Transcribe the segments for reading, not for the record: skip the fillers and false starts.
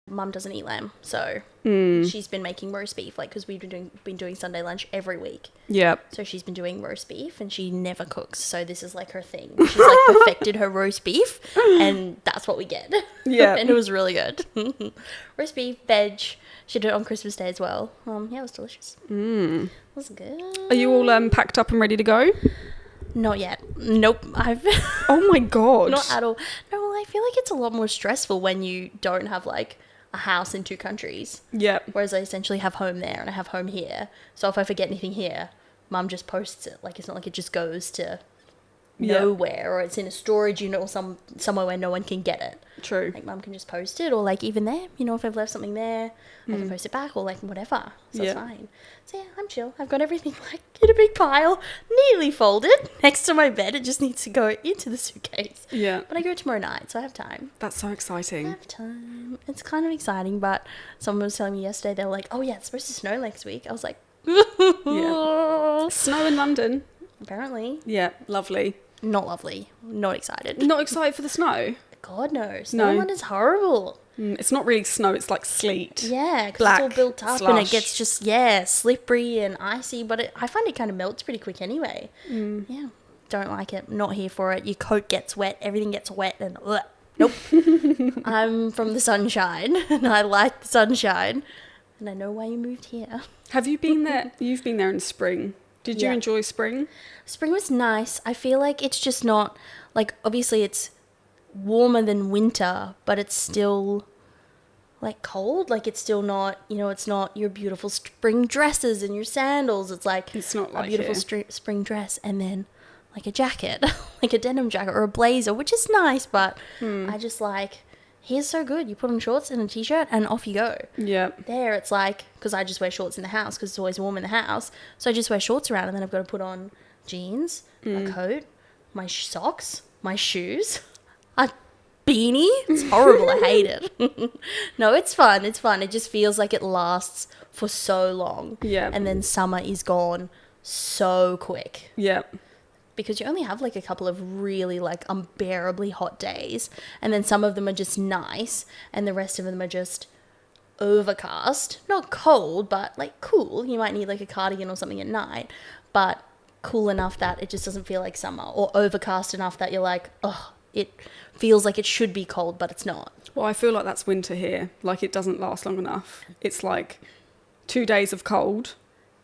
Mum doesn't eat lamb, so she's been making roast beef, like, because we've been doing Sunday lunch every week. Yep. So she's been doing roast beef, and she never cooks, so this is like her thing. She's like perfected her roast beef, and that's what we get. Yeah. And it was really good. Roast beef, veg. She did it on Christmas Day as well. Yeah, it was delicious. It was good. Are you all packed up and ready to go? Not yet. Nope. Oh my God. Not at all. No, well, I feel like it's a lot more stressful when you don't have like a house in 2 countries. Yep. Whereas I essentially have home there and I have home here. So if I forget anything here, Mum just posts it. Like, it's not like it just goes to nowhere, or it's in a storage unit or somewhere where no one can get it. True. Like, Mum can just post it, or like even there, you know, if I've left something there, I can post it back, or like whatever. So it's fine. So yeah, I'm chill. I've got everything like in a big pile, neatly folded next to my bed. It just needs to go into the suitcase. Yeah. But I go tomorrow night, so I have time. That's so exciting. I have time. It's kind of exciting, but someone was telling me yesterday, they were like, oh yeah, it's supposed to snow next week. I was like, Yeah. Snow in London. Apparently. Yeah, lovely. Not lovely. Not excited. Not excited for the snow? God, no. Snow in London's horrible. It's not really snow, it's like sleet. Yeah, because Black, it's all built up and it gets just, slippery and icy, but I find it kind of melts pretty quick anyway. Yeah, don't like it. Not here for it. Your coat gets wet, everything gets wet, and nope. I'm from the sunshine, and I like the sunshine, and I know why you moved here. Have you been there? You've been there in spring. Did you enjoy spring? Spring was nice. I feel like it's just not, like, obviously it's warmer than winter, but it's still like cold. Like, it's still not, you know, it's not your beautiful spring dresses and your sandals. It's like It's not like a beautiful spring dress and then like a jacket, like a denim jacket or a blazer, which is nice, but I just like, here's so good. You put on shorts and a t-shirt and off you go. Yeah. There, it's like, because I just wear shorts in the house because it's always warm in the house. So I just wear shorts around, and then I've got to put on jeans, a coat, my socks, my shoes, a beanie. It's horrible. I hate it. No, it's fun. It's fun. It just feels like it lasts for so long. Yeah. And then summer is gone so quick. Yeah. Because you only have like a couple of really like unbearably hot days, and then some of them are just nice, and the rest of them are just overcast. Not cold, but like cool. You might need like a cardigan or something at night, but cool enough that it just doesn't feel like summer, or overcast enough that you're like, oh, it feels like it should be cold, but it's not. Well, I feel like that's winter here. Like, it doesn't last long enough. It's like 2 days of cold.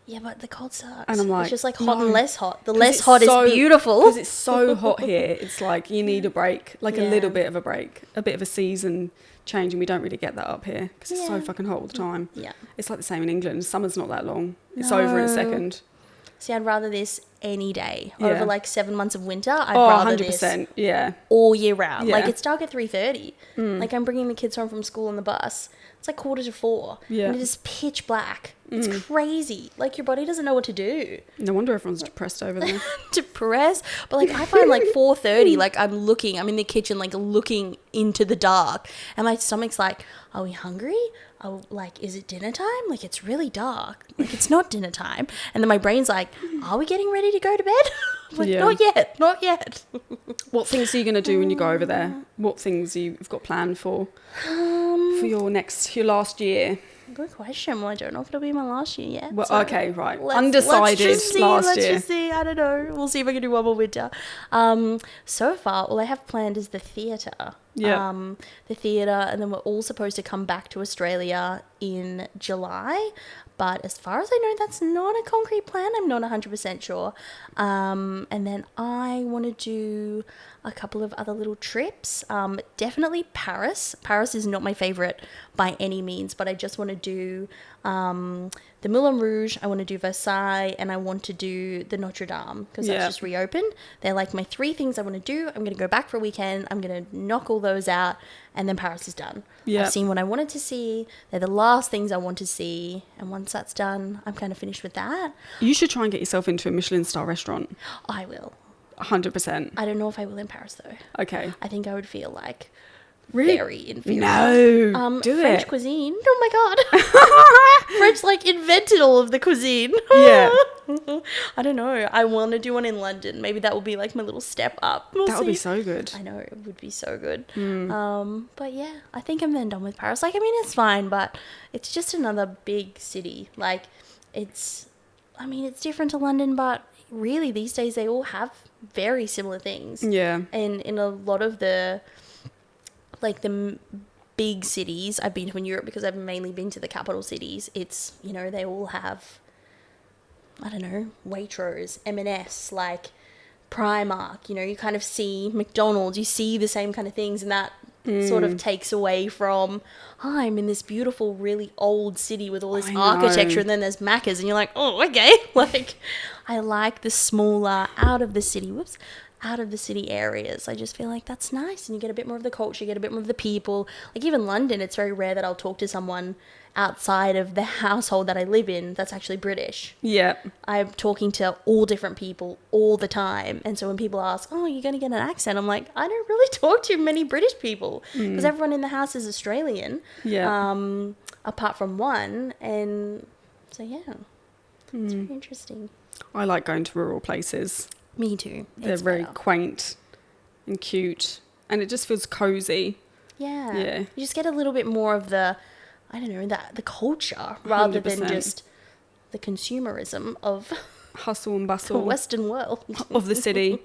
Yeah, but the cold sucks. And I'm like, it's just like hot and less hot. The 'Cause less it's hot so- is beautiful. Because it's so hot here. It's like you need a break, like a Yeah. little bit of a break, a bit of a season change, and we don't really get that up here because it's so fucking hot all the time. Yeah. It's like the same in England. Summer's not that long. It's over in a second. See, I'd rather this any day Yeah. over like 7 months of winter. I'd Oh, rather 100%. this Yeah. all year round. Yeah. Like, it's dark at 3:30. Like, I'm bringing the kids home from school on the bus. It's like 3:45. Yeah. And it is pitch black. It's crazy. Like, your body doesn't know what to do. No wonder everyone's depressed over there. Depressed. But like, I find like 4:30, like I'm in the kitchen, like looking into the dark, and my stomach's like, are we hungry? Oh, like, is it dinner time? Like, it's really dark. Like, it's not dinner time. And then my brain's like, are we getting ready to go to bed? I'm like, Yeah. not yet. What things are you going to do when you go over there? What things you've got planned for your last year? Good question. Well, I don't know if it'll be my last year yet. Well, so okay, right. let's Undecided just see, last let's year. just see. I don't know. We'll see if I can do one more winter. So far, all I have planned is the theatre. Yeah. The theatre, and then we're all supposed to come back to Australia in July. But as far as I know, that's not a concrete plan. I'm not 100% sure. And then I want to do a couple of other little trips. Definitely Paris. Paris is not my favourite by any means, but I just want to do the Moulin Rouge, I want to do Versailles, and I want to do the Notre Dame, because that's just reopened. They're like my 3 things I want to do. I'm going to go back for a weekend. I'm going to knock all those out, and then Paris is done. Yeah. I've seen what I wanted to see. They're the last things I want to see. And once that's done, I'm kind of finished with that. You should try and get yourself into a Michelin star restaurant. I will. 100%. I don't know if I will in Paris, though. Okay. I think I would feel like Really? very inferior. No. Do French it. cuisine. Oh my God. French, like, invented all of the cuisine. Yeah. I don't know. I want to do one in London. Maybe that will be like my little step up. We'll That would be see. so good. I know, it would be so good. But yeah, I think I'm then done with Paris. Like, I mean, it's fine, but it's just another big city. Like, it's different to London, but really these days they all have very similar things. Yeah. And in a lot of the, like, big cities I've been to in Europe, because I've mainly been to the capital cities, it's, you know, they all have, I don't know, Waitrose, M&S, like Primark, you know, you kind of see McDonald's, you see the same kind of things, and that sort of takes away from, oh, I'm in this beautiful, really old city with all this I know. architecture, and then there's Macca's, and you're like, oh, okay. Like, I like the smaller, out of the city areas. I just feel like that's nice, and you get a bit more of the culture, you get a bit more of the people. Like, even London, it's very rare that I'll talk to someone outside of the household that I live in that's actually British. Yeah. I'm talking to all different people all the time, and so when people ask, oh, you're going to get an accent, I'm like, I don't really talk to many British people, because everyone in the house is Australian. Yeah. Apart from one, and so yeah, it's very interesting. I like going to rural places. Me too. They're It's very better. quaint and cute, and it just feels cozy. Yeah. Yeah. You just get a little bit more of the, I don't know, the culture, rather than 100%. just the consumerism of Hustle and the bustle Western world. of the city.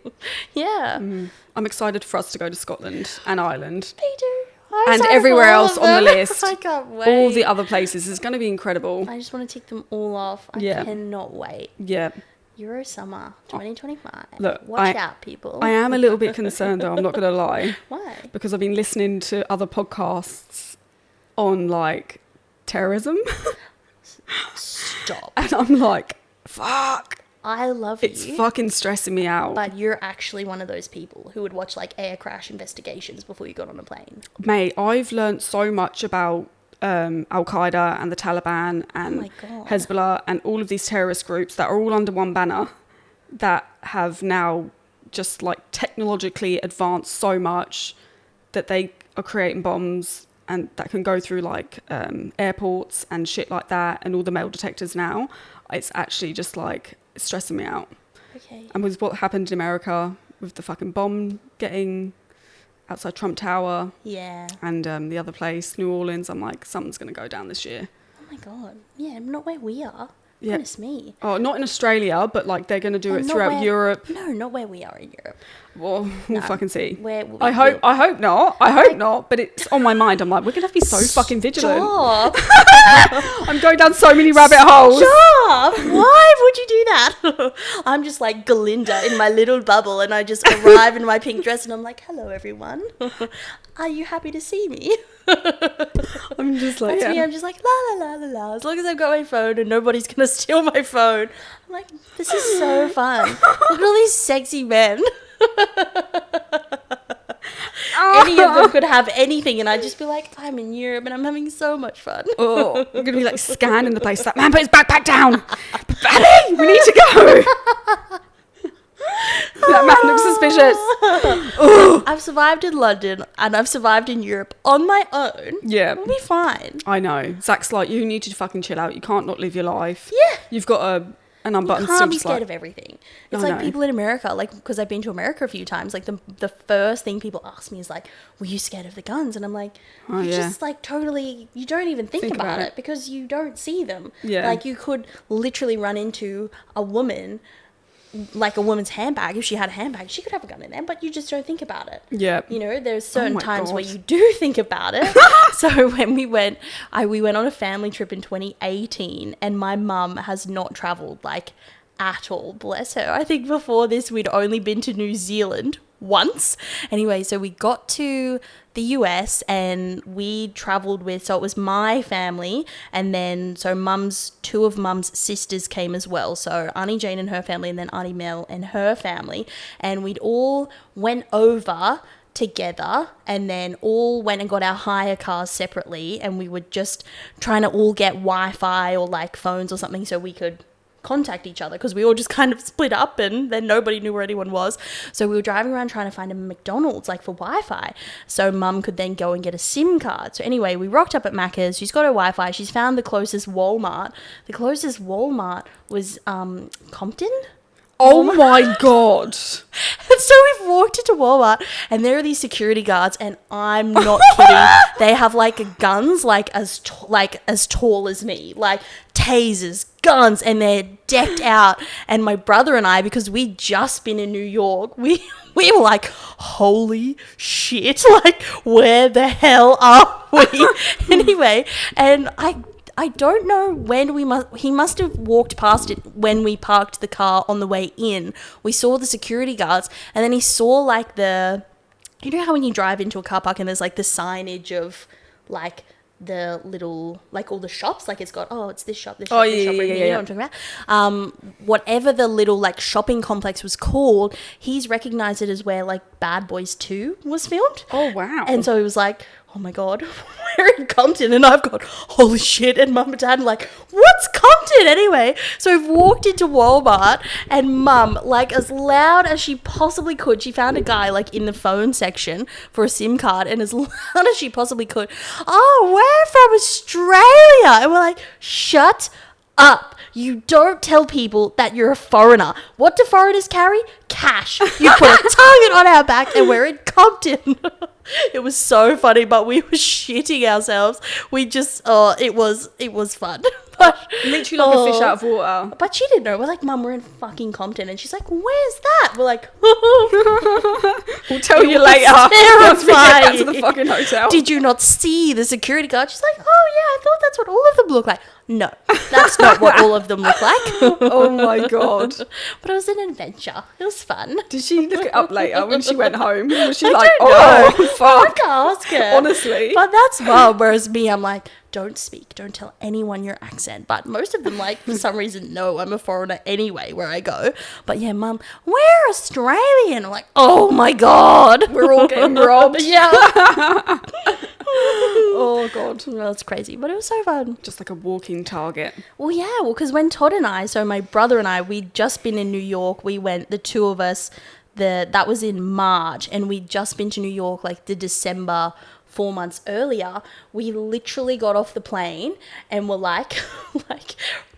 Yeah. I'm excited for us to go to Scotland and Ireland. Me too. I'm And excited everywhere for all else of on the them. list. I can't wait. All the other places. It's going to be incredible. I just want to tick them all off. I Yeah. cannot wait. Yeah. Euro Summer 2025. Look, Watch out, people. I am a little bit concerned, though. I'm not going to lie. Why? Because I've been listening to other podcasts on, like, terrorism. Stop. And I'm like, fuck. I love It's you. fucking stressing me out. But you're actually one of those people who would watch like air crash investigations before you got on a plane. Mate, I've learnt so much about Al Qaeda and the Taliban and my God. Hezbollah and all of these terrorist groups that are all under one banner that have now just like technologically advanced so much that they are creating bombs and that can go through like airports and shit like that, and all the metal detectors now. It's actually just like it's stressing me out. Okay. And with what happened in America with the fucking bomb getting outside Trump Tower Yeah. and the other place, New Orleans, I'm like, something's going to go down this year. Oh my God. Yeah, not where we are. Yeah. Goodness me. Oh, not in Australia, but like they're going to do it Not throughout where- Europe. No, not where we are in Europe. Well, we'll No. fucking see. Where I hope not. I hope not. But it's on my mind. I'm like, we're going to have to be so fucking vigilant. Stop. I'm going down so many rabbit holes. Stop. Why would you do that? I'm just like Glinda in my little bubble, and I just arrive in my pink dress and I'm like, hello, everyone. Are you happy to see me? I'm just like, That's me. yeah. I'm just like, la, la, la, la, la. As long as I've got my phone and nobody's going to steal my phone. I'm like, this is so fun. Look at all these sexy men. Any of them could have anything, and I'd just be like, I'm in Europe and I'm having so much fun. Oh, I'm going to be like scanning the place. That man put his backpack down. Abby, we need to go. That man looks suspicious. I've survived in London and I've survived in Europe on my own. Yeah. We'll be fine. I know. Zach's like, you need to fucking chill out. You can't not live your life. Yeah. You've got an You unbuttoned can't be strip, scared like- of everything. It's I like know. people in America, like, because I've been to America a few times, like the first thing people ask me is like, were you scared of the guns? And I'm like, Oh, you yeah. just like totally, you don't even think about it because you don't see them. Yeah. Like you could literally run into a woman, like a woman's handbag. If she had a handbag, she could have a gun in there, but you just don't think about it. Yeah. You know, there's certain my times where God. you do think about it. So when we went on a family trip in 2018, and my mum has not traveled like at all, bless her. I think before this we'd only been to New Zealand once. Anyway, so we got to the US and we traveled with, so it was my family, and then so two of mum's sisters came as well, so Auntie Jane and her family, and then Auntie Mel and her family, and we'd all went over together and then all went and got our hire cars separately, and we were just trying to all get Wi-Fi or like phones or something so we could contact each other because we all just kind of split up and then nobody knew where anyone was. So we were driving around trying to find a McDonald's like for Wi-Fi so mum could then go and get a SIM card. So anyway, we rocked up at Macca's. She's got her Wi-Fi. She's found the closest Walmart. The closest Walmart was Compton. Oh my God. And so we've walked into Walmart and there are these security guards and I'm not kidding. They have like guns like as tall as me, like tasers, guns, and they're decked out. And my brother and I, because we'd just been in New York, we were like, holy shit, like where the hell are we? Anyway, and I don't know when he must have walked past it when we parked the car on the way in. We saw the security guards and then he saw like you know how when you drive into a car park and there's like the signage of like the little, like all the shops, like it's got, it's this shop, this shop, this shop, right here, you know what I'm talking about? Whatever the little like shopping complex was called, he's recognized it as where like Bad Boys 2 was filmed. Oh, wow. And so he was like, oh my God, we're in Compton. And I've got, holy shit. And mum and dad are like, what's Compton anyway? So we've walked into Walmart and mum, like as loud as she possibly could, she found a guy like in the phone section for a SIM card, and as loud as she possibly could, oh, we're from Australia. And we're like, shut up. You don't tell people that you're a foreigner. What do foreigners carry? Cash. You put a target on our back and we're in Compton. It was so funny, but we were shitting ourselves. We just, it was fun. But, literally like a fish out of water. But she didn't know. We're like, Mum, we're in fucking Compton. And she's like, where's that? We're like, we'll tell you later. Once we get back to the fucking hotel. Did you not see the security guard? She's like, oh yeah, I thought that's what all of them look like. No, that's not what all of them look like. Oh my God. But it was an adventure. It was fun. Did she look it up later when she went home? Was she I like, don't oh, know. fuck? I'll ask her. Honestly. But that's Mum. Whereas me, I'm like, don't speak. Don't tell anyone your accent. But most of them, like, for some reason, know I'm a foreigner anyway where I go. But yeah, Mum, we're Australian. I'm like, oh my God. We're all getting robbed. Yeah. Oh God. Well, it's crazy, but it was so fun. Just like a walking target. Well, yeah, because when Todd and I, so my brother and I, we'd just been in New York. We went, the two of us, that was in March, and we'd just been to New York like the December 4 months earlier. We literally got off the plane and were like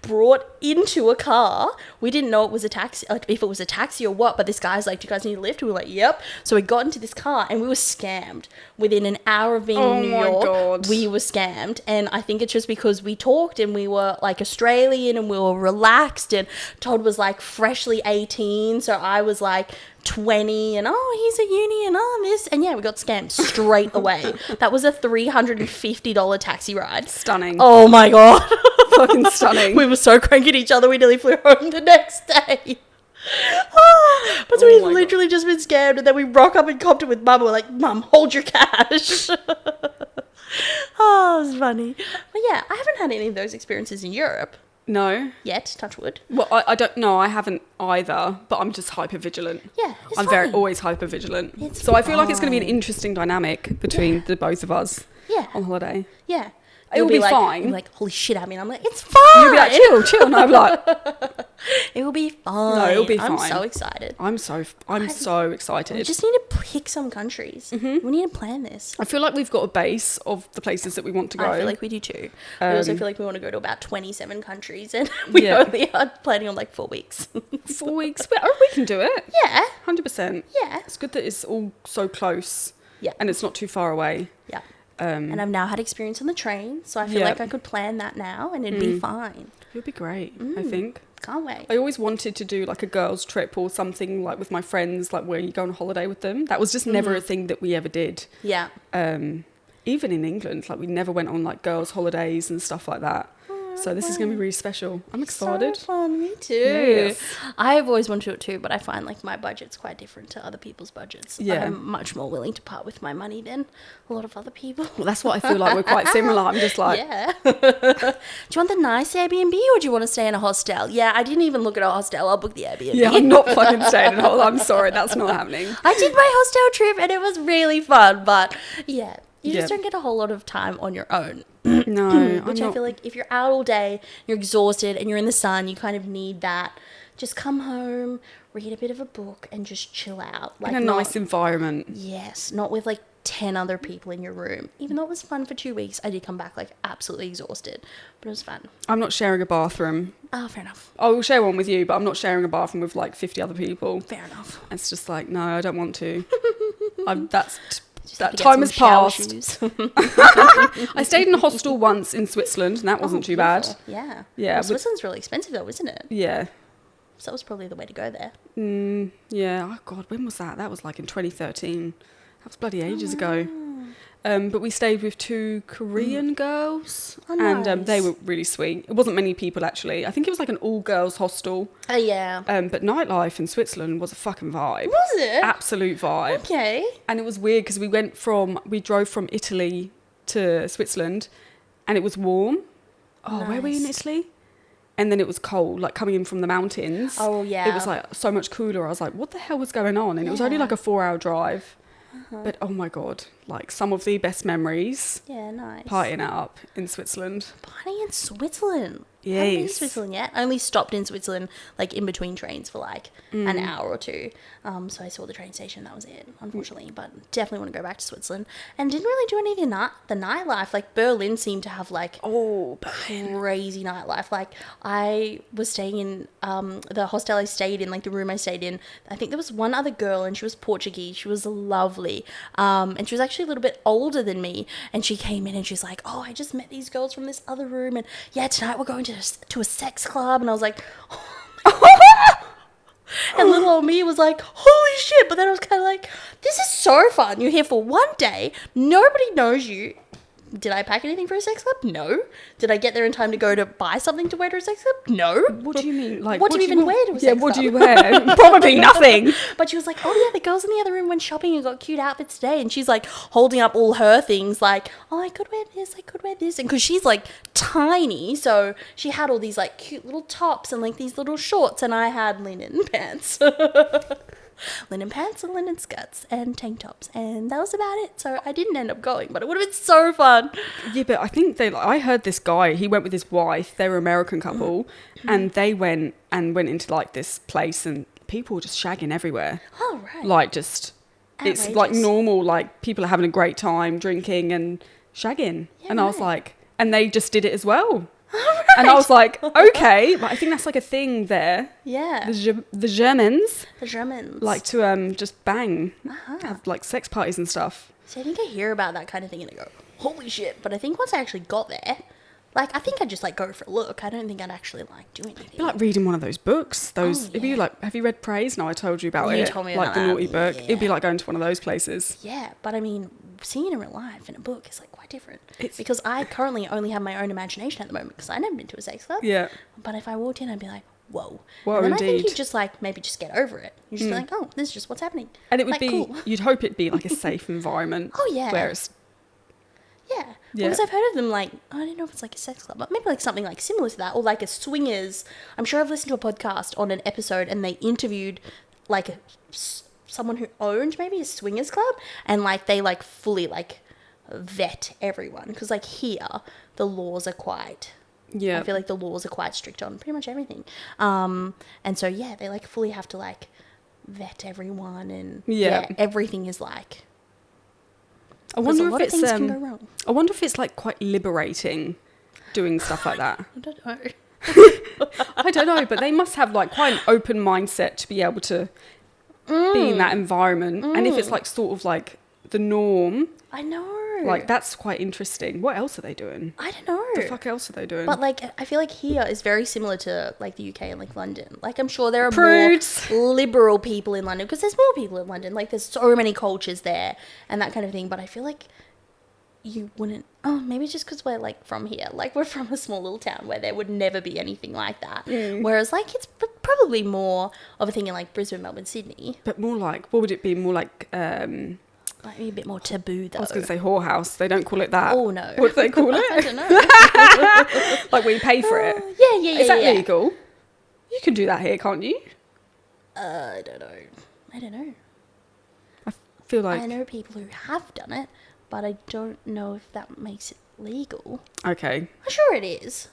brought into a car. We didn't know it was a taxi, like if it was a taxi or what, but this guy's like, do you guys need a lift? We were like, yep. So we got into this car and we were scammed. Within an hour of being in New York, God. we were scammed. And I think it's just because we talked and we were like Australian and we were relaxed, and Todd was like freshly 18. So I was like 20 and he's a uni and this, and yeah, we got scammed straight away. That was a $350 taxi ride. Stunning. Oh my God. Fucking stunning. We were so cranky at each other, we nearly flew home the next day. But so we've literally just been scammed, and then we rock up in Compton with Mum. We're like, Mum, hold your cash. Oh, it was funny. But yeah, I haven't had any of those experiences in Europe No. yet, touch wood. Well, I don't know. I haven't either, but I'm just hyper vigilant. Yeah, it's I'm fine. always hyper vigilant. It's So I feel like it's going to be an fine. interesting dynamic between the both of us Yeah, on holiday. yeah. It'll be fine. You'll be like, holy shit, Abby. And I'm like, it's fine. You'll be like, chill. And I'm like, It will be fine. No, it'll be I'm fine. so excited. I'm so We excited. just need to pick some countries. Mm-hmm. We need to plan this. I feel like we've got a base of the places that we want to go. I feel like we do too. We also feel like we want to go to about 27 countries, and we Yeah. only are planning on like 4 weeks. 4 weeks. We can do it. Yeah, 100%. yeah, It's good that it's all so close. Yeah. And it's not too far away. yeah. And I've now had experience on the train, so I feel Yeah. like I could plan that now, and it'd be fine. It'll be great, I think. Can't wait. I always wanted to do like a girls' trip or something like with my friends, like where you go on holiday with them. That was just never a thing that we ever did. Yeah. Even in England, like we never went on like girls' holidays and stuff like that. So this is going to be really special. I'm excited. So fun, me too. Yes. I've always wanted to do it too, but I find like my budget's quite different to other people's budgets. Yeah. I'm much more willing to part with my money than a lot of other people. Well, that's what I feel like. We're quite similar. I'm just like, Yeah. Do you want the nice Airbnb or do you want to stay in a hostel? Yeah, I didn't even look at a hostel. I'll book the Airbnb. yeah, I'm not fucking staying in a hole. I'm sorry. That's not happening. I did my hostel trip and it was really fun, but yeah, You just Yeah. don't get a whole lot of time on your own. No, I'm Which I not. feel like if you're out all day, you're exhausted, and you're in the sun, you kind of need that. Just come home, read a bit of a book, and just chill out. Like In a not, nice environment. yes, not with like 10 other people in your room. Even though it was fun for 2 weeks, I did come back like absolutely exhausted, but it was fun. I'm not sharing a bathroom. Oh, fair enough. I will share one with you, but I'm not sharing a bathroom with like 50 other people. Fair enough. It's just like, no, I don't want to. Just have That to get time some has shower passed. shoes. I stayed in a hostel once in Switzerland, and that wasn't too bad. Beautiful. Yeah. Yeah, Well, but- Switzerland's really expensive though, isn't it? Yeah. So that was probably the way to go there. Yeah. Oh, God, when was that? That was like in 2013. That was bloody ages ago. Oh. But we stayed with 2 Korean girls, Oh, and they nice. were really sweet. It wasn't many people, actually. I think it was like an all-girls hostel. Oh, yeah. But nightlife in Switzerland was a fucking vibe. Was it? Absolute vibe. Okay. And it was weird because we drove from Italy to Switzerland, and it was warm. Oh, where were we in Nice. Italy? And then it was cold, like coming in from the mountains. Oh, yeah. It was like so much cooler. I was like, what the hell was going on? And it was only Yeah. like a 4-hour drive. But oh my God, like some of the best memories Yeah, nice. partying it up in Switzerland. Party in Switzerland. I haven't been to Yes. Switzerland yet. I only stopped in Switzerland like in between trains for like an hour or two. So I saw the train station. That was it, unfortunately. But definitely want to go back to Switzerland. And didn't really do any of the nightlife. Like Berlin seemed to have like Oh, crazy nightlife. Like I was staying in the hostel I stayed in, like the room I stayed in. I think there was one other girl, and she was Portuguese. She was lovely, and she was actually a little bit older than me. And she came in and she's like, "Oh, I just met these girls from this other room, and yeah, tonight we're going to a sex club." And I was like, and little old me was like, holy shit. But then I was kind of like, this is so fun. You're here for one day. Nobody knows you. Did I pack anything for a sex club? No. Did I get there in time to go to buy something to wear to a sex club? No. what do you mean? Like, What do you even wear to a Yeah, sex what club? do you wear? Probably nothing. But she was like, oh yeah, the girls in the other room went shopping and got cute outfits today. And she's like holding up all her things like, oh, I could wear this, I could wear this. And because she's like tiny, so she had all these like cute little tops and like these little shorts. And I had linen pants. Linen pants and linen skirts and tank tops. And that was about it. So I didn't end up going, but it would have been so fun. Yeah, but I think I heard this guy, he went with his wife, they were an American couple, and they went into like this place and people were just shagging everywhere. Oh, right. Like just, it's like Outrageous. normal, like people are having a great time drinking and shagging. Yeah, And I was right. like, and they just did it as well. And I was like, okay, but I think that's like a thing there. Yeah. The Germans The Germans. like to just bang, Uh-huh. have like sex parties and stuff. So I think I hear about that kind of thing and I go, holy shit. But I think once I actually got there, like, I think I'd just, like, go for a look. I don't think I'd actually, like, do anything. It'd be like reading one of those books. Those, if you yeah. like, have you read Praise? No, I told you about You it. told me like about the that. naughty book. It'd be Yeah. like going to one of those places. Yeah, but I mean, seeing it in real life in a book is, like, quite different. It's- Because I currently only have my own imagination at the moment because I've never been to a sex club. Yeah. But if I walked in, I'd be like, whoa. Whoa, and then I think indeed. you just, like, maybe just get over it. You just be like, oh, this is just what's happening. And it would like, be, cool. you'd hope it'd be like a safe environment. Oh, yeah. Where it's, Yeah. Yeah. Because I've heard of them, like, I don't know if it's like a sex club, but maybe like something like similar to that, or like a swingers. I'm sure I've listened to a podcast on an episode and they interviewed like someone who owned maybe a swingers club, and like they like fully like vet everyone. Because like here, the laws are quite. yeah. I feel like the laws are quite strict on pretty much everything. And so, yeah, they like fully have to like vet everyone, and Yeah. everything is like. I Because wonder a lot if of it's, things can go wrong. I wonder if it's like quite liberating doing stuff like that. I don't know. I don't know, but they must have like quite an open mindset to be able to be in that environment. And if it's like sort of like the norm, I know. like that's quite interesting. What else are they doing? I don't know. The fuck else are they doing? But like, I feel like here is very similar to like the UK and like London. Like, I'm sure there are Prudes. more liberal people in London because there's more people in London. Like, there's so many cultures there and that kind of thing. But I feel like you wouldn't. Oh, maybe just because we're like from here. Like, we're from a small little town where there would never be anything like that. Whereas, like, it's probably more of a thing in like Brisbane, Melbourne, Sydney. But more like, what would it be? More like, Like, maybe a bit more taboo though. I was going to say whorehouse. They don't call it that. Oh no. What do they call I it? don't know. Like we pay for it. Yeah. Is that yeah. legal? You can do that here, can't you? I don't know. I feel like I know people who have done it, but I don't know if that makes it legal. Okay. I'm sure it is.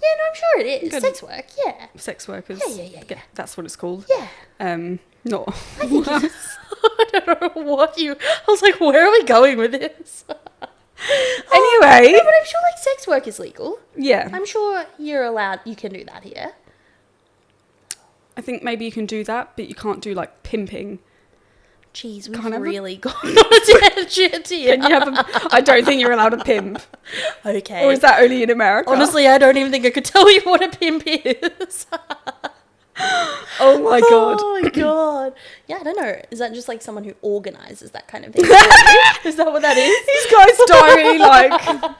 Yeah, no, I'm sure it is. Good. Sex work, yeah. Sex workers. Yeah. That's what it's called. Yeah. Not. I think it is. I don't know what you... I was like, where are we going with this? Anyway. No, but I'm sure, like, sex work is legal. Yeah. I'm sure you're allowed... You can do that here. I think maybe you can do that, but you can't do, like, pimping. Jeez, we've Can't have a- really gone on a tangent here. Can you have I don't think you're allowed to pimp. Okay. Or is that only in America? Honestly, I don't even think I could tell you what a pimp is. Oh my god. Oh my god. Yeah, I don't know. Is that just like someone who organizes that kind of thing? Is that what that is? These guys diary like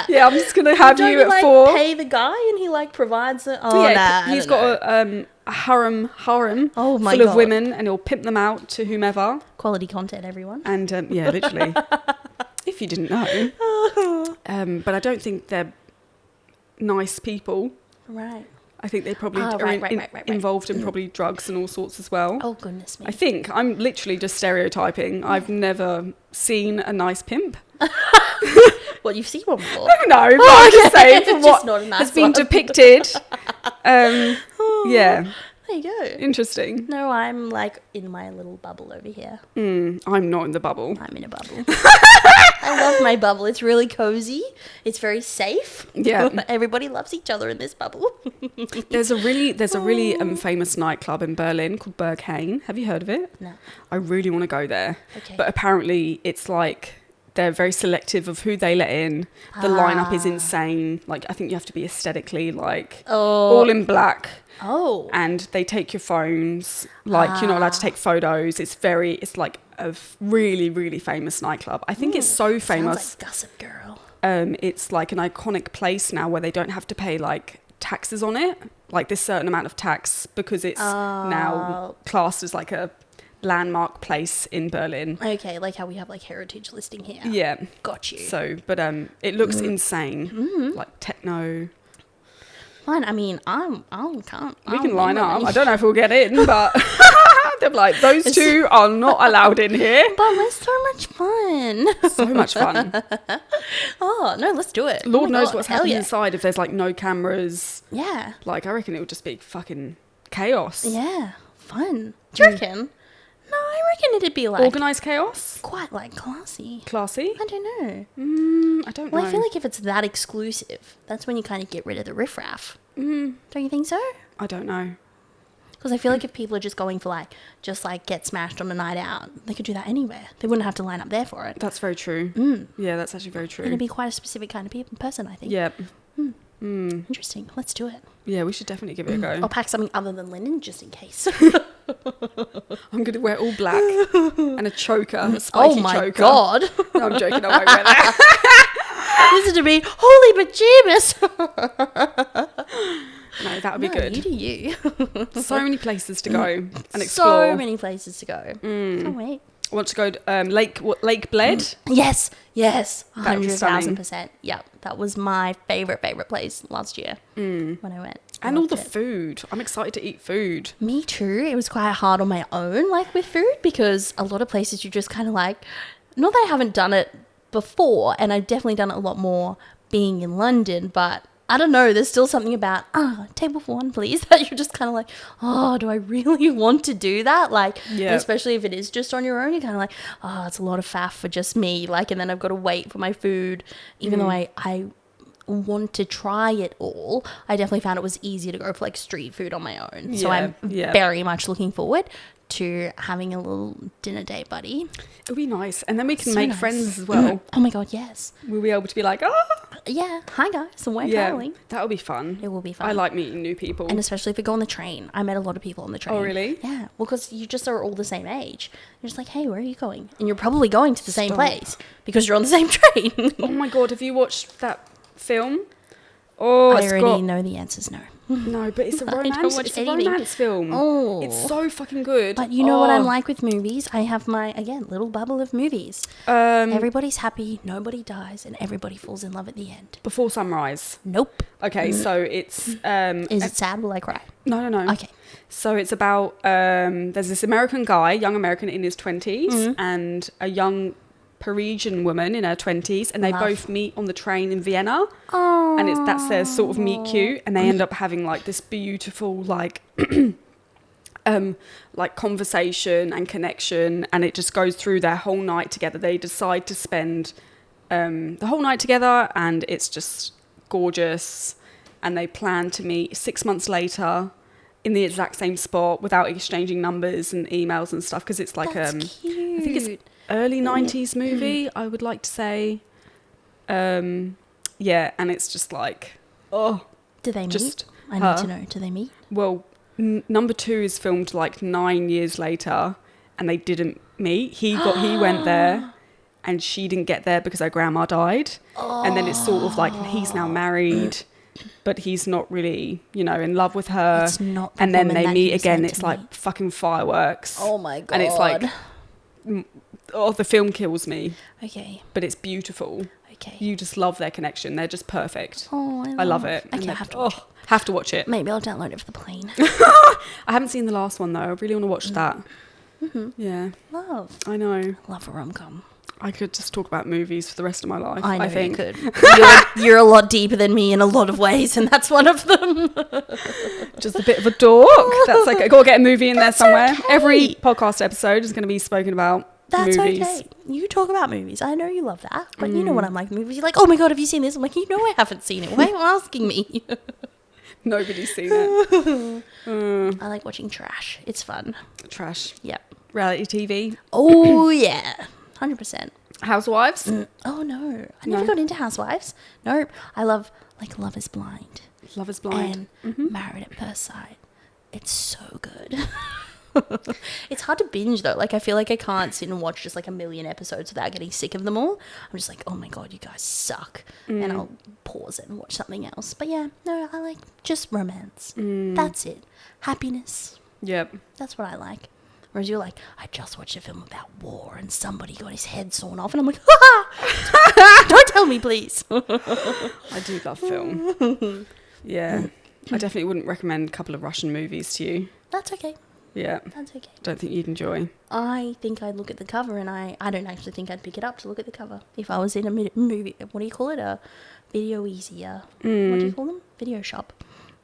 yeah, I'm just gonna have Don't you you at like 4. pay the guy and he like provides it? Oh Yeah, nah, he's got a harem Oh my full of God. women, and he'll pimp them out to whomever. quality content, everyone. And yeah, literally. If you didn't know. But I don't think they're nice people. Right. I think they probably Oh, are right. involved in probably drugs and all sorts as well. Oh goodness me. I think I'm literally just stereotyping. I've never seen a nice pimp. What, you've seen one before? No, but I'm just saying from It's what just not a nice has been one. depicted. Yeah, There you go. interesting. No, I'm like in my little bubble over here. I'm not in the bubble. I'm in a bubble. I love my bubble. It's really cozy. It's very safe. Yeah. Everybody loves each other in this bubble. There's a really famous nightclub in Berlin called Berghain. Have you heard of it? No. I really want to go there. Okay. But apparently it's like they're very selective of who they let in. The lineup is insane. Like I think you have to be aesthetically like all in black. Oh. And they take your phones. Like you're not allowed to take photos. It's like a really, really famous nightclub. I think it's so famous. Sounds like Gossip Girl. It's like an iconic place now where they don't have to pay like taxes on it, like this certain amount of tax, because it's now classed as like a landmark place in Berlin. Okay, like how we have like heritage listing here. Yeah. Got you. So, but it looks insane, like techno. Fine. I mean, I can't. We can line up. I don't know if we'll get in, but they're like, those two are not allowed in here. But we're so much fun. So much fun. Oh no, let's do it. Lord Oh my knows God, what's hell happening yeah. inside if there's like no cameras. Yeah. Like, I reckon it would just be fucking chaos. Yeah. Fun. Do you reckon? No, I reckon it'd be like Organised chaos? quite like classy. Classy? I don't know. I don't know. Well, I feel like if it's that exclusive, that's when you kind of get rid of the riffraff. Don't you think so? I don't know. Because I feel like if people are just going for like, just like get smashed on a night out, they could do that anywhere. They wouldn't have to line up there for it. That's very true. Yeah, that's actually very true. It'd be quite a specific kind of person, I think. Yeah. Interesting. Let's do it. Yeah, we should definitely give it a go. I'll pack something other than linen just in case. I'm going to wear all black and a choker, a spiky Oh my choker. God. No, I'm joking. I won't wear that. Listen to me. Holy bejeebus. No, that would be No, good. you do you. So many places to go and explore. So many places to go. Can't wait. I want to go to Lake Bled. Yes. That would be stunning. 100,000%. Yep. That was my favorite place last year when I went. I And all loved the it. food. I'm excited to eat food. Me too. It was quite hard on my own, like with food, because a lot of places you just kind of like, not that I haven't done it before, and I've definitely done it a lot more being in London, but I don't know, there's still something about, table for one, please, that you're just kind of like, oh, do I really want to do that? Like, Yeah. especially if it is just on your own, you're kind of like, oh, it's a lot of faff for just me. Like, and then I've got to wait for my food, even though I want to try it all. I definitely found it was easier to go for like street food on my own. So I'm very much looking forward to having a little dinner date buddy. It'll be nice. And then we can So make nice. friends as well. Oh my God, yes. We'll be able to be like, Yeah, hi guys, and we're yeah, traveling. that'll be fun. It will be fun. I like meeting new people. And especially if we go on the train. I met a lot of people on the train. Oh, really? Yeah. Well, because you just are all the same age. You're just like, hey, where are you going? And you're probably going to the same Stop. place because you're on the same train. Oh my God, have you watched that film? Oh, I it's already got... know the answers, no. No, but it's a I don't romance. watch It's a anything. romance film. Oh. It's so fucking good. But you know what I'm Oh. like with movies? I have my, again, little bubble of movies. Um, Everybody's happy, nobody dies, and everybody falls in love at the end. Before Sunrise. Nope. Okay, so it's... Is it sad? Will I cry? No. Okay. So it's about... there's this American guy, young American in his 20s, Mm-hmm. and a young Parisian woman in her 20s, and they Love. both meet on the train in Vienna. Oh. And that's their sort of meet cute, and they end up having like this beautiful like like conversation and connection, and it just goes through their whole night together. They decide to spend the whole night together, and it's just gorgeous. And they plan to meet 6 months later in the exact same spot without exchanging numbers and emails and stuff, because it's like That's cute. I think it's early 90s movie, I would like to say. Yeah, and it's just like, oh, Do they meet? just I need to know. Do they meet? well, number 2 is filmed like 9 years later, and they didn't meet. He went there, and she didn't get there because her grandma died. And then it's sort of like he's now married, but he's not really, you know, in love with her. It's not the And then woman they that meet he was again. meant It's to like meet. fucking fireworks. Oh my god. And it's like, oh, the film kills me, Okay. but it's beautiful. Okay. You just love their connection. They're just perfect. Oh, I love it. And Okay, I they're- have to watch it. have to watch it. Maybe I'll download it for the plane. I haven't seen the last one though. I really want to watch that. Yeah, Love. I know. Love a rom-com. I could just talk about movies for the rest of my life. I know think. you could. You're a lot deeper than me in a lot of ways, and that's one of them. Just a bit of a dork. That's okay. Got to get a movie in there That's somewhere. okay. Every podcast episode is going to be spoken about That's movies. okay. You talk about movies. I know you love that, but you know what I'm like. Movies. You're like, oh my god, have you seen this? I'm like, you know, I haven't seen it. Why are you asking me? Nobody's seen it. I like watching trash. It's fun. Trash. Yep. Reality TV. Oh yeah, 100%. Housewives. Oh no, I never No. got into Housewives. Nope. I love like Love Is Blind Love is Blind. and Married at First Sight. It's so good. It's hard to binge though. Like I feel like I can't sit and watch just like a million episodes without getting sick of them all. I'm just like, oh my god, you guys suck, and I'll pause it and watch something else. But yeah, no, I like just romance. That's it. Happiness. Yep. That's what I like. Whereas you're like, I just watched a film about war and somebody got his head sawn off, and I'm like, ha! Don't tell me, please. I do love film. Yeah. I definitely wouldn't recommend a couple of Russian movies to you. That's okay. Yeah. That's okay. Don't think you'd enjoy. I think I'd look at the cover, and I don't actually think I'd pick it up to look at the cover. If I was in a movie, what do you call it? A video easier. What do you call them? Video shop.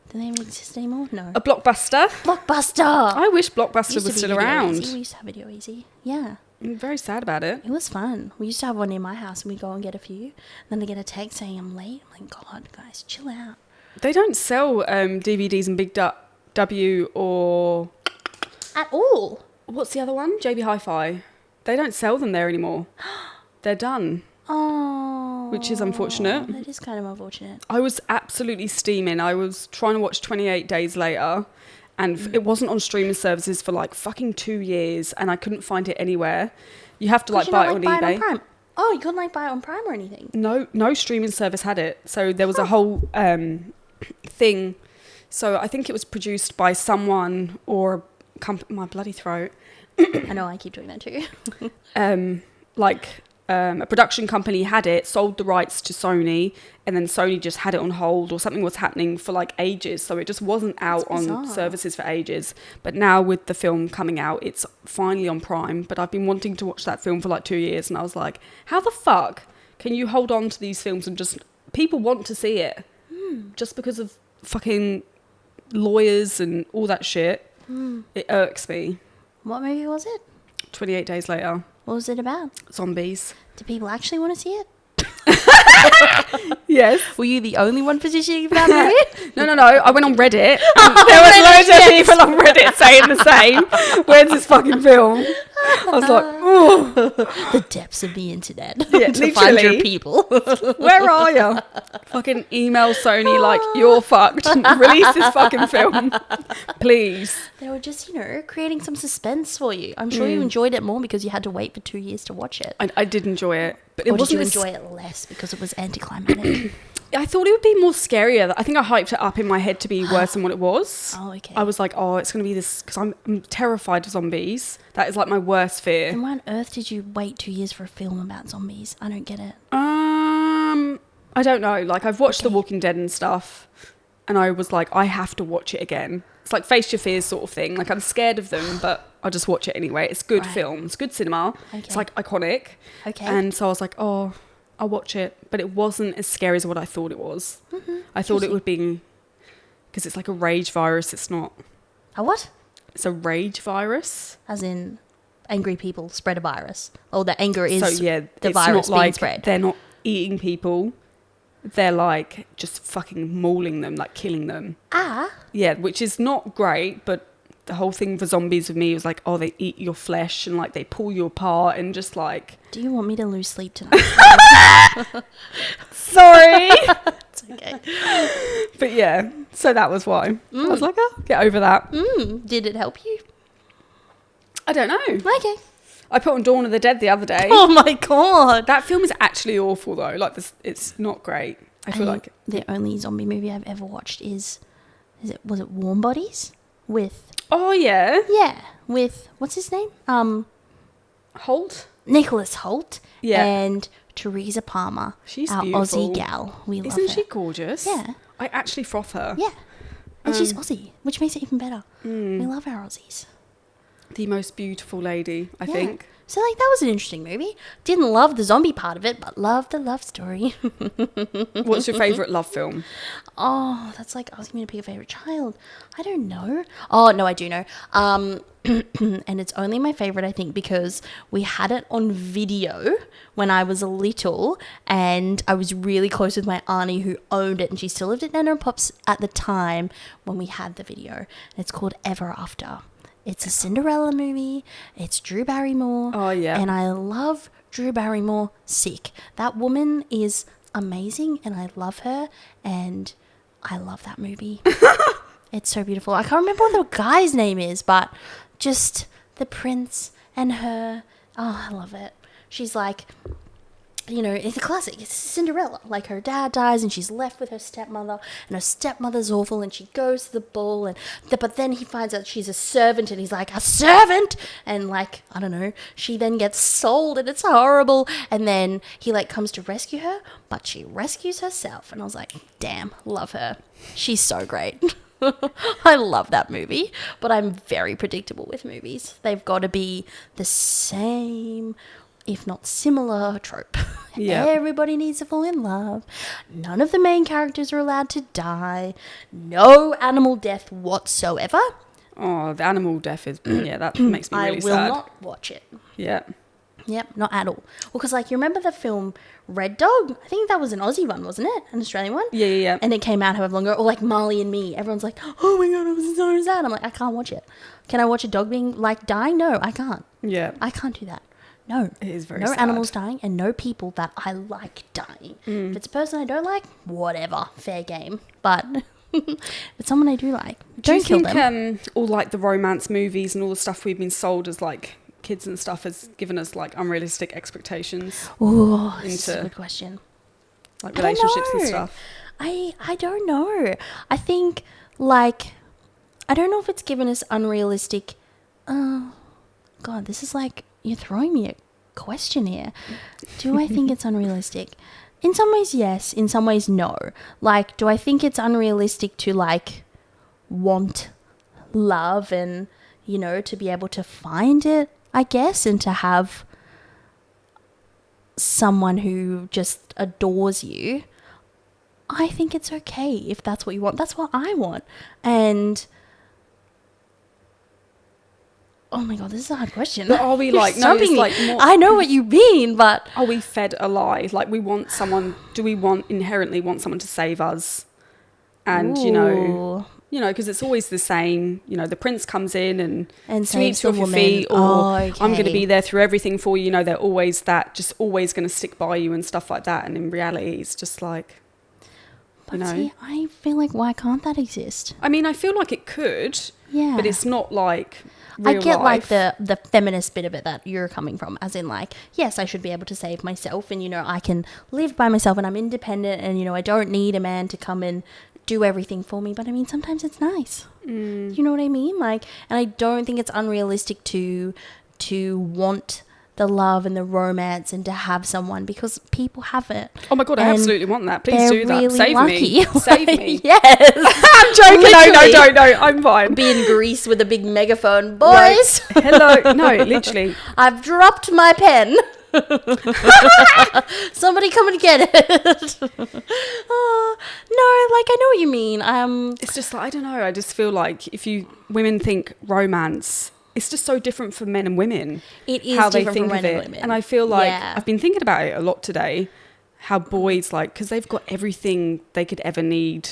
Do they even exist anymore? No. A Blockbuster. Blockbuster! I wish Blockbuster Used to was be still Video around. Easy. We used to have Video Easy. Yeah. I'm very sad about it. It was fun. We used to have one near my house, and we'd go and get a few. Then I get a text saying I'm late. I'm like, God, guys, chill out. They don't sell DVDs in Big W or At all. what's the other one? JB Hi-Fi. They don't sell them there anymore. They're done, Oh. which is unfortunate. That is kind of unfortunate. I was absolutely steaming. I was trying to watch 28 Days Later, and it wasn't on streaming services for like fucking 2 years, and I couldn't find it anywhere. You have to like Could you buy not, it on buy eBay. it on Prime? Oh, you couldn't like buy it on Prime or anything? No streaming service had it. So there was a whole thing. So I think it was produced by someone or my bloody throat. I know, I keep doing that too. A production company had it, sold the rights to Sony, and then Sony just had it on hold, or something was happening for like ages. So it just wasn't out That's on bizarre. services for ages. But now with the film coming out, it's finally on Prime. But I've been wanting to watch that film for like 2 years, and I was like, how the fuck can you hold on to these films and just people want to see it just because of fucking lawyers and all that shit? It irks me. What movie was it? 28 Days Later. What was it about? Zombies. Do people actually want to see it? Yes. Were you the only one positioning for that movie? No. I went on Reddit. And there was loads of people on Reddit saying the same. Where's this fucking film? I was like, oh, The depths of the internet. Yeah, to find your literally. people. where are you? Fucking email Sony like, you're fucked. Release this fucking film. Please. They were just, creating some suspense for you. I'm sure you enjoyed it more because you had to wait for 2 years to watch it. I did enjoy it. But it Or did wasn't you this- enjoy it less because it was anticlimactic? I thought it would be more scarier. I think I hyped it up in my head to be worse than what it was. Oh, okay. I was like, oh, it's going to be this, because I'm terrified of zombies. That is like my worst fear. Then why on earth did you wait 2 years for a film about zombies? I don't get it. I don't know. Like, I've watched The Walking Dead and stuff, and I was like, I have to watch it again. It's like face your fears sort of thing. Like I'm scared of them, but I'll just watch it anyway. It's good film. It's good cinema. Okay. It's like iconic. Okay. And so I was like, oh, I'll watch it. But it wasn't as scary as what I thought it was. Mm-hmm. I thought it would be, because it's like a rage virus. It's not. A what? It's a rage virus. As in, angry people spread a virus. Or the anger is So yeah, the it's virus not being like spread. they're not eating people. They're like just fucking mauling them, like killing them. Ah. Yeah, which is not great, but the whole thing for zombies with me was like, oh, they eat your flesh and like they pull you apart and just like. Do you want me to lose sleep tonight? Sorry. It's okay. But yeah, so that was why. I was like, oh, get over that. Did it help you? I don't know. Okay. I put on Dawn of the Dead the other day. Oh my god. That film is actually awful though. Like this, it's not great. I feel like. The only zombie movie I've ever watched was it Warm Bodies? With Oh yeah. with what's his name? Holt. Nicholas Hoult. Yeah. And Teresa Palmer. She's our beautiful. Aussie gal. We love Isn't her. she gorgeous? Yeah. I actually froth her. Yeah. And she's Aussie, which makes it even better. Mm. We love our Aussies. The most beautiful lady, I Yeah. think. So like that was an interesting movie. Didn't love the zombie part of it, but loved the love story. What's your favourite love film? Oh, that's like asking me to pick a favorite child. I don't know. Oh no, I do know. And it's only my favorite, I think, because we had it on video when I was little, and I was really close with my auntie who owned it, and she still lived at Nana and Pop's at the time when we had the video. And it's called Ever After. It's a Cinderella movie. It's Drew Barrymore. Oh, yeah. And I love Drew Barrymore sick. That woman is amazing, and I love her, and I love that movie. It's so beautiful. I can't remember what the guy's name is, but just the prince and her. Oh, I love it. She's like, you know, it's a classic. It's Cinderella. Like her dad dies and she's left with her stepmother, and her stepmother's awful, and she goes to the ball, but then he finds out she's a servant, and he's like, a servant? And like, I don't know, she then gets sold, and it's horrible, and then he like comes to rescue her, but she rescues herself, and I was like, damn, love her. She's so great. I love that movie, but I'm very predictable with movies. They've got to be the same, if not similar, trope. Yeah. Everybody needs to fall in love. None of the main characters are allowed to die. No animal death whatsoever. Oh, the animal death is, yeah, that makes me really I will sad. not watch it. Yeah. Yep, not at all. Well, because like you remember the film Red Dog? I think that was an Aussie one, wasn't it? An Australian one? Yeah, yeah, yeah. And it came out however long ago. Or like Marley and Me. Everyone's like, oh my god, I was so sad. I'm like, I can't watch it. Can I watch a dog being like dying? No, I can't. Yeah. I can't do that. No. It is very No sad. animals dying, and no people that I like dying. If it's a person I don't like, whatever. Fair game. But if it's someone I do like, Do you don't kill think them. all like the romance movies and all the stuff we've been sold as like kids and stuff has given us like unrealistic expectations, Oh, this is a into- good question. like I don't relationships and know. stuff? I don't know. I think like I don't know if it's given us unrealistic. God, this is like you're throwing me a question here. Do I think it's unrealistic? In some ways, yes. In some ways, no. Like, do I think it's unrealistic to like want love and you know to be able to find it? I guess, and to have someone who just adores you. I think it's okay if that's what you want. That's what I want. And oh my god, this is a hard question. But are we You're like, no, stumping it's me. like more, I know what you mean, but are we fed a lie? Like we want someone, do we inherently want someone to save us? And Ooh. you know, because it's always the same, you know, the prince comes in and saves sweeps you the off your woman. feet, or Oh, I'm going to okay. be there through everything for you. You know, they're always just always going to stick by you and stuff like that. And in reality, it's just like, But you know. see, I feel like why can't that exist? I mean, I feel like it could, Yeah. but it's not like I real get life. like the feminist bit of it that you're coming from, as in like, yes, I should be able to save myself, and you know, I can live by myself, and I'm independent, and you know, I don't need a man to come and do everything for me. But I mean, sometimes it's nice. You know what I mean? Like, and I don't think it's unrealistic to want the love and the romance and to have someone, because people have it. Oh my God, I And absolutely want that. Please they're do that. really Save lucky. me. Save me. Yes. I'm joking. Literally. No, I'm fine. Be in Greece with a big megaphone. Boys, Hello. No, literally. I've dropped my pen. Somebody come and get it. No, like, I know what you mean. It's just like, I don't know. I just feel like women think romance, it's just so different for men and women. It is how they different think for of men it. and women. And I feel like Yeah. I've been thinking about it a lot today. How boys, like, because they've got everything they could ever need.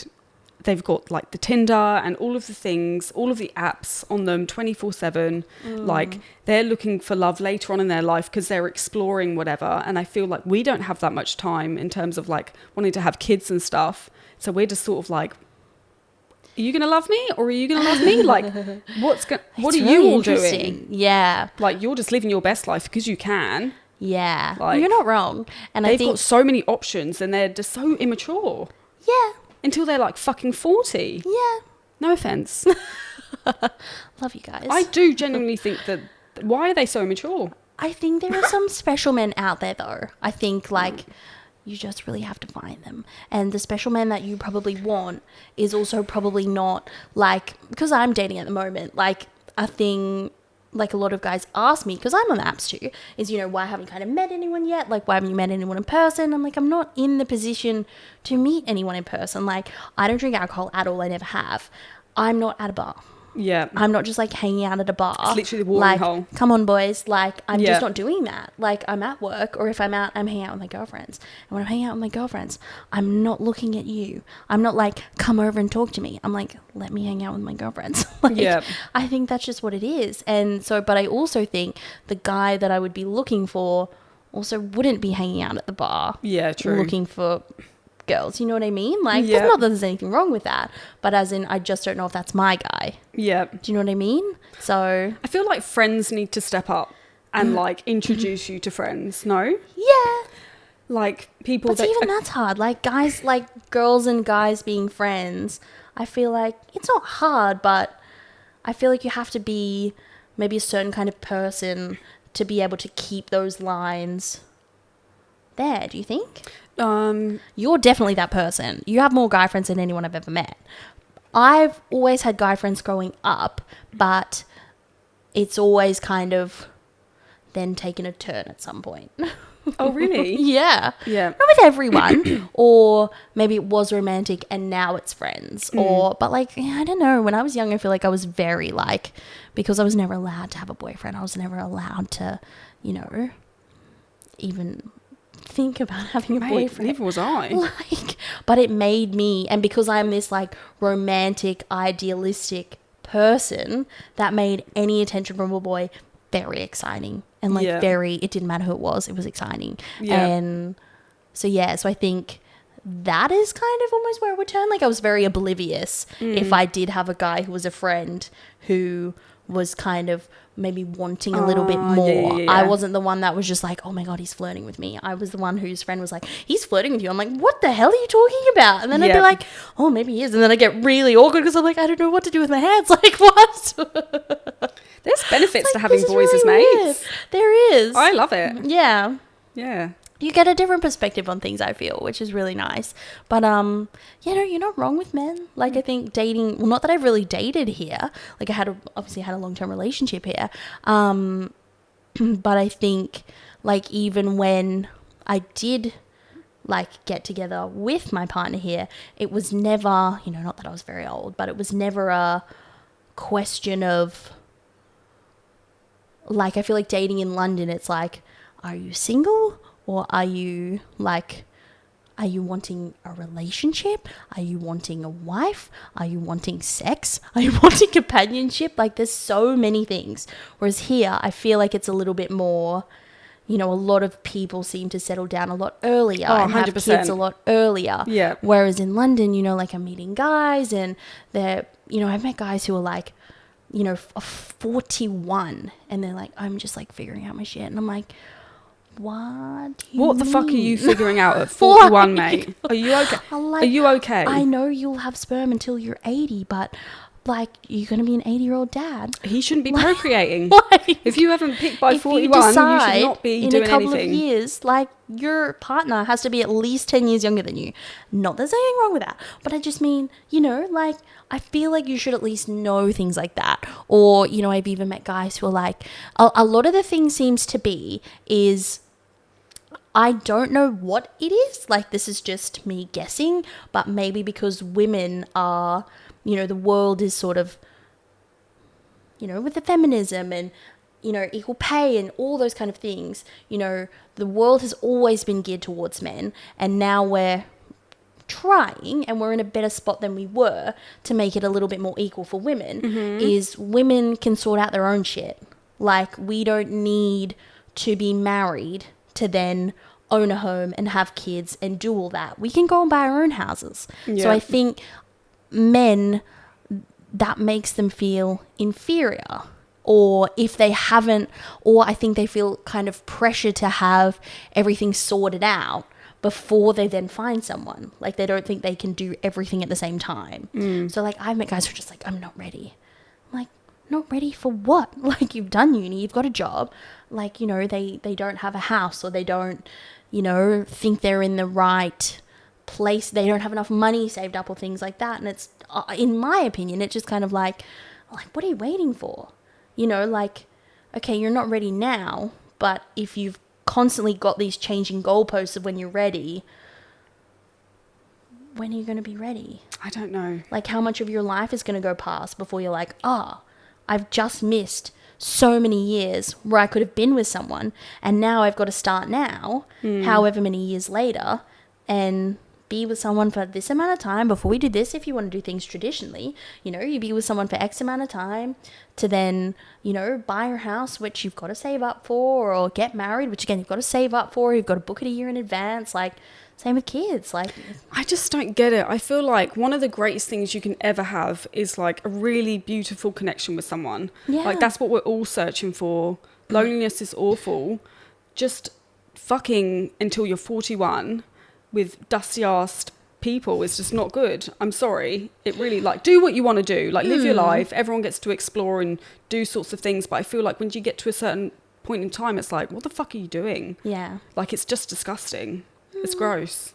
They've got like the Tinder and all of the things, all of the apps on them 24/7. Like, they're looking for love later on in their life because they're exploring whatever. And I feel like we don't have that much time in terms of like wanting to have kids and stuff. So we're just sort of like, are you going to love me or are you going to love me? Like, what It's are really you all interesting. doing? Yeah. Like, you're just living your best life because you can. Yeah. Like, you're not wrong. And I They've think, got so many options and they're just so immature yeah. until they're like fucking 40. Yeah. No offense. Love you guys. I do genuinely think that, why are they so immature? I think there are some special men out there, though. I think, like, you just really have to find them. And the special man that you probably want is also probably not, like, because I'm dating at the moment, like, a thing, like, a lot of guys ask me, because I'm on the apps too, is, you know, why haven't you kind of met anyone yet? Like, why haven't you met anyone in person? I'm like, I'm not in the position to meet anyone in person. Like, I don't drink alcohol at all. I never have. I'm not at a bar. Yeah. I'm not just like hanging out at a bar. It's literally the watering like, hole. Come on, boys. Like, I'm Yeah. just not doing that. Like, I'm at work, or if I'm out, I'm hanging out with my girlfriends. And when I'm hanging out with my girlfriends, I'm not looking at you. I'm not like, come over and talk to me. I'm like, let me hang out with my girlfriends. Like, Yeah. I think that's just what it is. And so, but I also think the guy that I would be looking for also wouldn't be hanging out at the bar. Yeah, true. Looking for girls. You know what I mean? Like, Yeah. not that there's anything wrong with that, but as in, I just don't know if that's my guy. Yeah. Do you know what I mean? So, I feel like friends need to step up and like introduce you to friends. No? yeah. Like, people But that even that's hard. Like, guys, like girls and guys being friends, I feel like it's not hard, but I feel like you have to be maybe a certain kind of person to be able to keep those lines there, do you think? You're definitely that person. You have more guy friends than anyone I've ever met. I've always had guy friends growing up, but it's always kind of then taken a turn at some point. Oh, really? Yeah. Yeah. Not with everyone. Or maybe it was romantic and now it's friends. But like, yeah, I don't know. When I was young, I feel like I was very like, because I was never allowed to have a boyfriend. I was never allowed to, you know, even think about having a Mate, boyfriend. neither was I. Like, but it made me, and because I'm this like romantic, idealistic person, that made any attention from a boy very exciting and like Yeah. it didn't matter who it was exciting. Yeah. And so I think that is kind of almost where it would turn. Like, I was very oblivious if I did have a guy who was a friend who was kind of maybe wanting a little bit more. yeah. I wasn't the one that was just like, oh my God, he's flirting with me. I was the one whose friend was like, he's flirting with you. I'm like, what the hell are you talking about? And then I'd be Yeah. like, oh, maybe he is. And then I get really awkward because I'm like, I don't know what to do with my hands. Like, what? There's benefits to Like, having this is boys as really weird. mates. There is. I love it. Yeah. Yeah. You get a different perspective on things, I feel, which is really nice. But, you're not wrong with men. Like, I think dating, well, not that I've really dated here. Like, obviously had a long-term relationship here. But I think, like, even when I did, like, get together with my partner here, it was never, not that I was very old, but it was never a question of, like, I feel like dating in London, it's like, are you single? Or are you wanting a relationship? Are you wanting a wife? Are you wanting sex? Are you wanting companionship? Like, there's so many things. Whereas here, I feel like it's a little bit more, a lot of people seem to settle down a lot earlier and have 100%. kids a lot earlier. Yeah. Whereas in London, like, I'm meeting guys and they're, I've met guys who are like, 41 and they're like, I'm just like figuring out my shit. And I'm like, what do you What the fuck are mean? you figuring out at 41, Like- mate? Are you okay? I'm like, Are you okay? I know you'll have sperm until you're 80, but like, you're going to be an 80-year-old dad. He shouldn't be procreating. Like, If you haven't peaked by if 41, you should not be in doing a couple anything. of years, like, your partner has to be at least 10 years younger than you. Not there's anything wrong with that, but I just mean, you know, like, I feel like you should at least know things like that. Or, you know, I've even met guys who are like, a lot of the thing seems to be is, I don't know what it is. Like, this is just me guessing, but maybe because women are, you know, the world is sort of, you know, with the feminism and, you know, equal pay and all those kind of things, you know, the world has always been geared towards men, and now we're trying, and we're in a better spot than we were to make it a little bit more equal for women, is women can sort out their own shit. Like, we don't need to be married to then own a home and have kids and do all that. We can go and buy our own houses. Yeah. So I think men, that makes them feel inferior, or if they haven't, or I think they feel kind of pressure to have everything sorted out before they then find someone. Like, they don't think they can do everything at the same time. So, like, I've met guys who are just like, I'm not ready. I'm like, not ready for what? Like, you've done uni, you've got a job. Like, you know, they don't have a house, or they don't, you know, think they're in the right place. They don't have enough money saved up or things like that. And it's, in my opinion, it's just kind of like, what are you waiting for? You know, like, okay, you're not ready now, but if you've constantly got these changing goalposts of when you're ready, when are you going to be ready? I don't know. Like, how much of your life is going to go past before you're like, I've just missed so many years where I could have been with someone, and now I've got to start now, however many years later, and be with someone for this amount of time before we do this. If you want to do things traditionally, you know, you be with someone for X amount of time to then, you know, buy your house, which you've got to save up for, or get married, which again, you've got to save up for, you've got to book it a year in advance. Like, same with kids. Like, I just don't get it. I feel like one of the greatest things you can ever have is like a really beautiful connection with someone. Yeah. Like, that's what we're all searching for. Loneliness is awful. Just fucking until you're 41 with dusty-assed people is just not good. I'm sorry. It really, like, do what you want to do. Like, live your life. Everyone gets to explore and do sorts of things. But I feel like when you get to a certain point in time, it's like, what the fuck are you doing? yeah. Like, it's just disgusting. It's gross.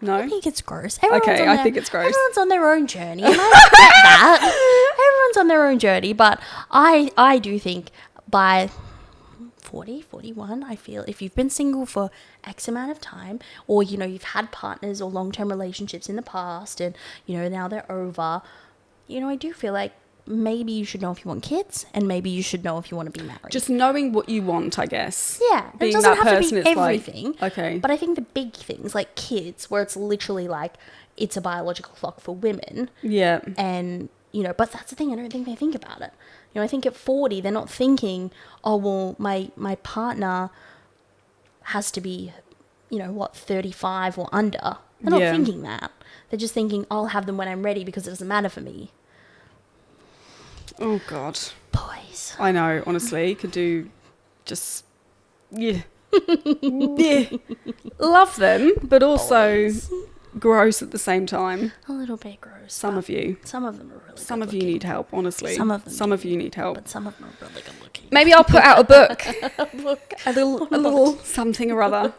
No? I think it's gross. Everyone's Okay, on I their- think it's gross. Everyone's on their own journey, and I get that. Everyone's on their own journey, but I do think by 40, 41, I feel if you've been single for X amount of time, or, you know, you've had partners or long-term relationships in the past, and, you know, now they're over, you know, I do feel like maybe you should know if you want kids, and maybe you should know if you want to be married. Just knowing what you want, I guess. Yeah, Being it doesn't that have person, to be it's like, everything. okay. But I think the big things, like kids, where it's literally like, it's a biological clock for women, Yeah. and, you know, but that's the thing, I don't think they think about it. You know, I think at 40, they're not thinking, oh, well, my partner has to be, you know, what, 35 or under. They're not Yeah. thinking that. They're just thinking, I'll have them when I'm ready because it doesn't matter for me. Oh, God. Boys. I know, honestly. Could do just... Yeah. Yeah. Love them, but also Boys. gross at the same time. A little bit gross. Some of you. Some of them are really Some good of you looking, need help, honestly. Some of them do. you need help. but some of them are really good looking. Maybe I'll put out a book. Look, A little something or other.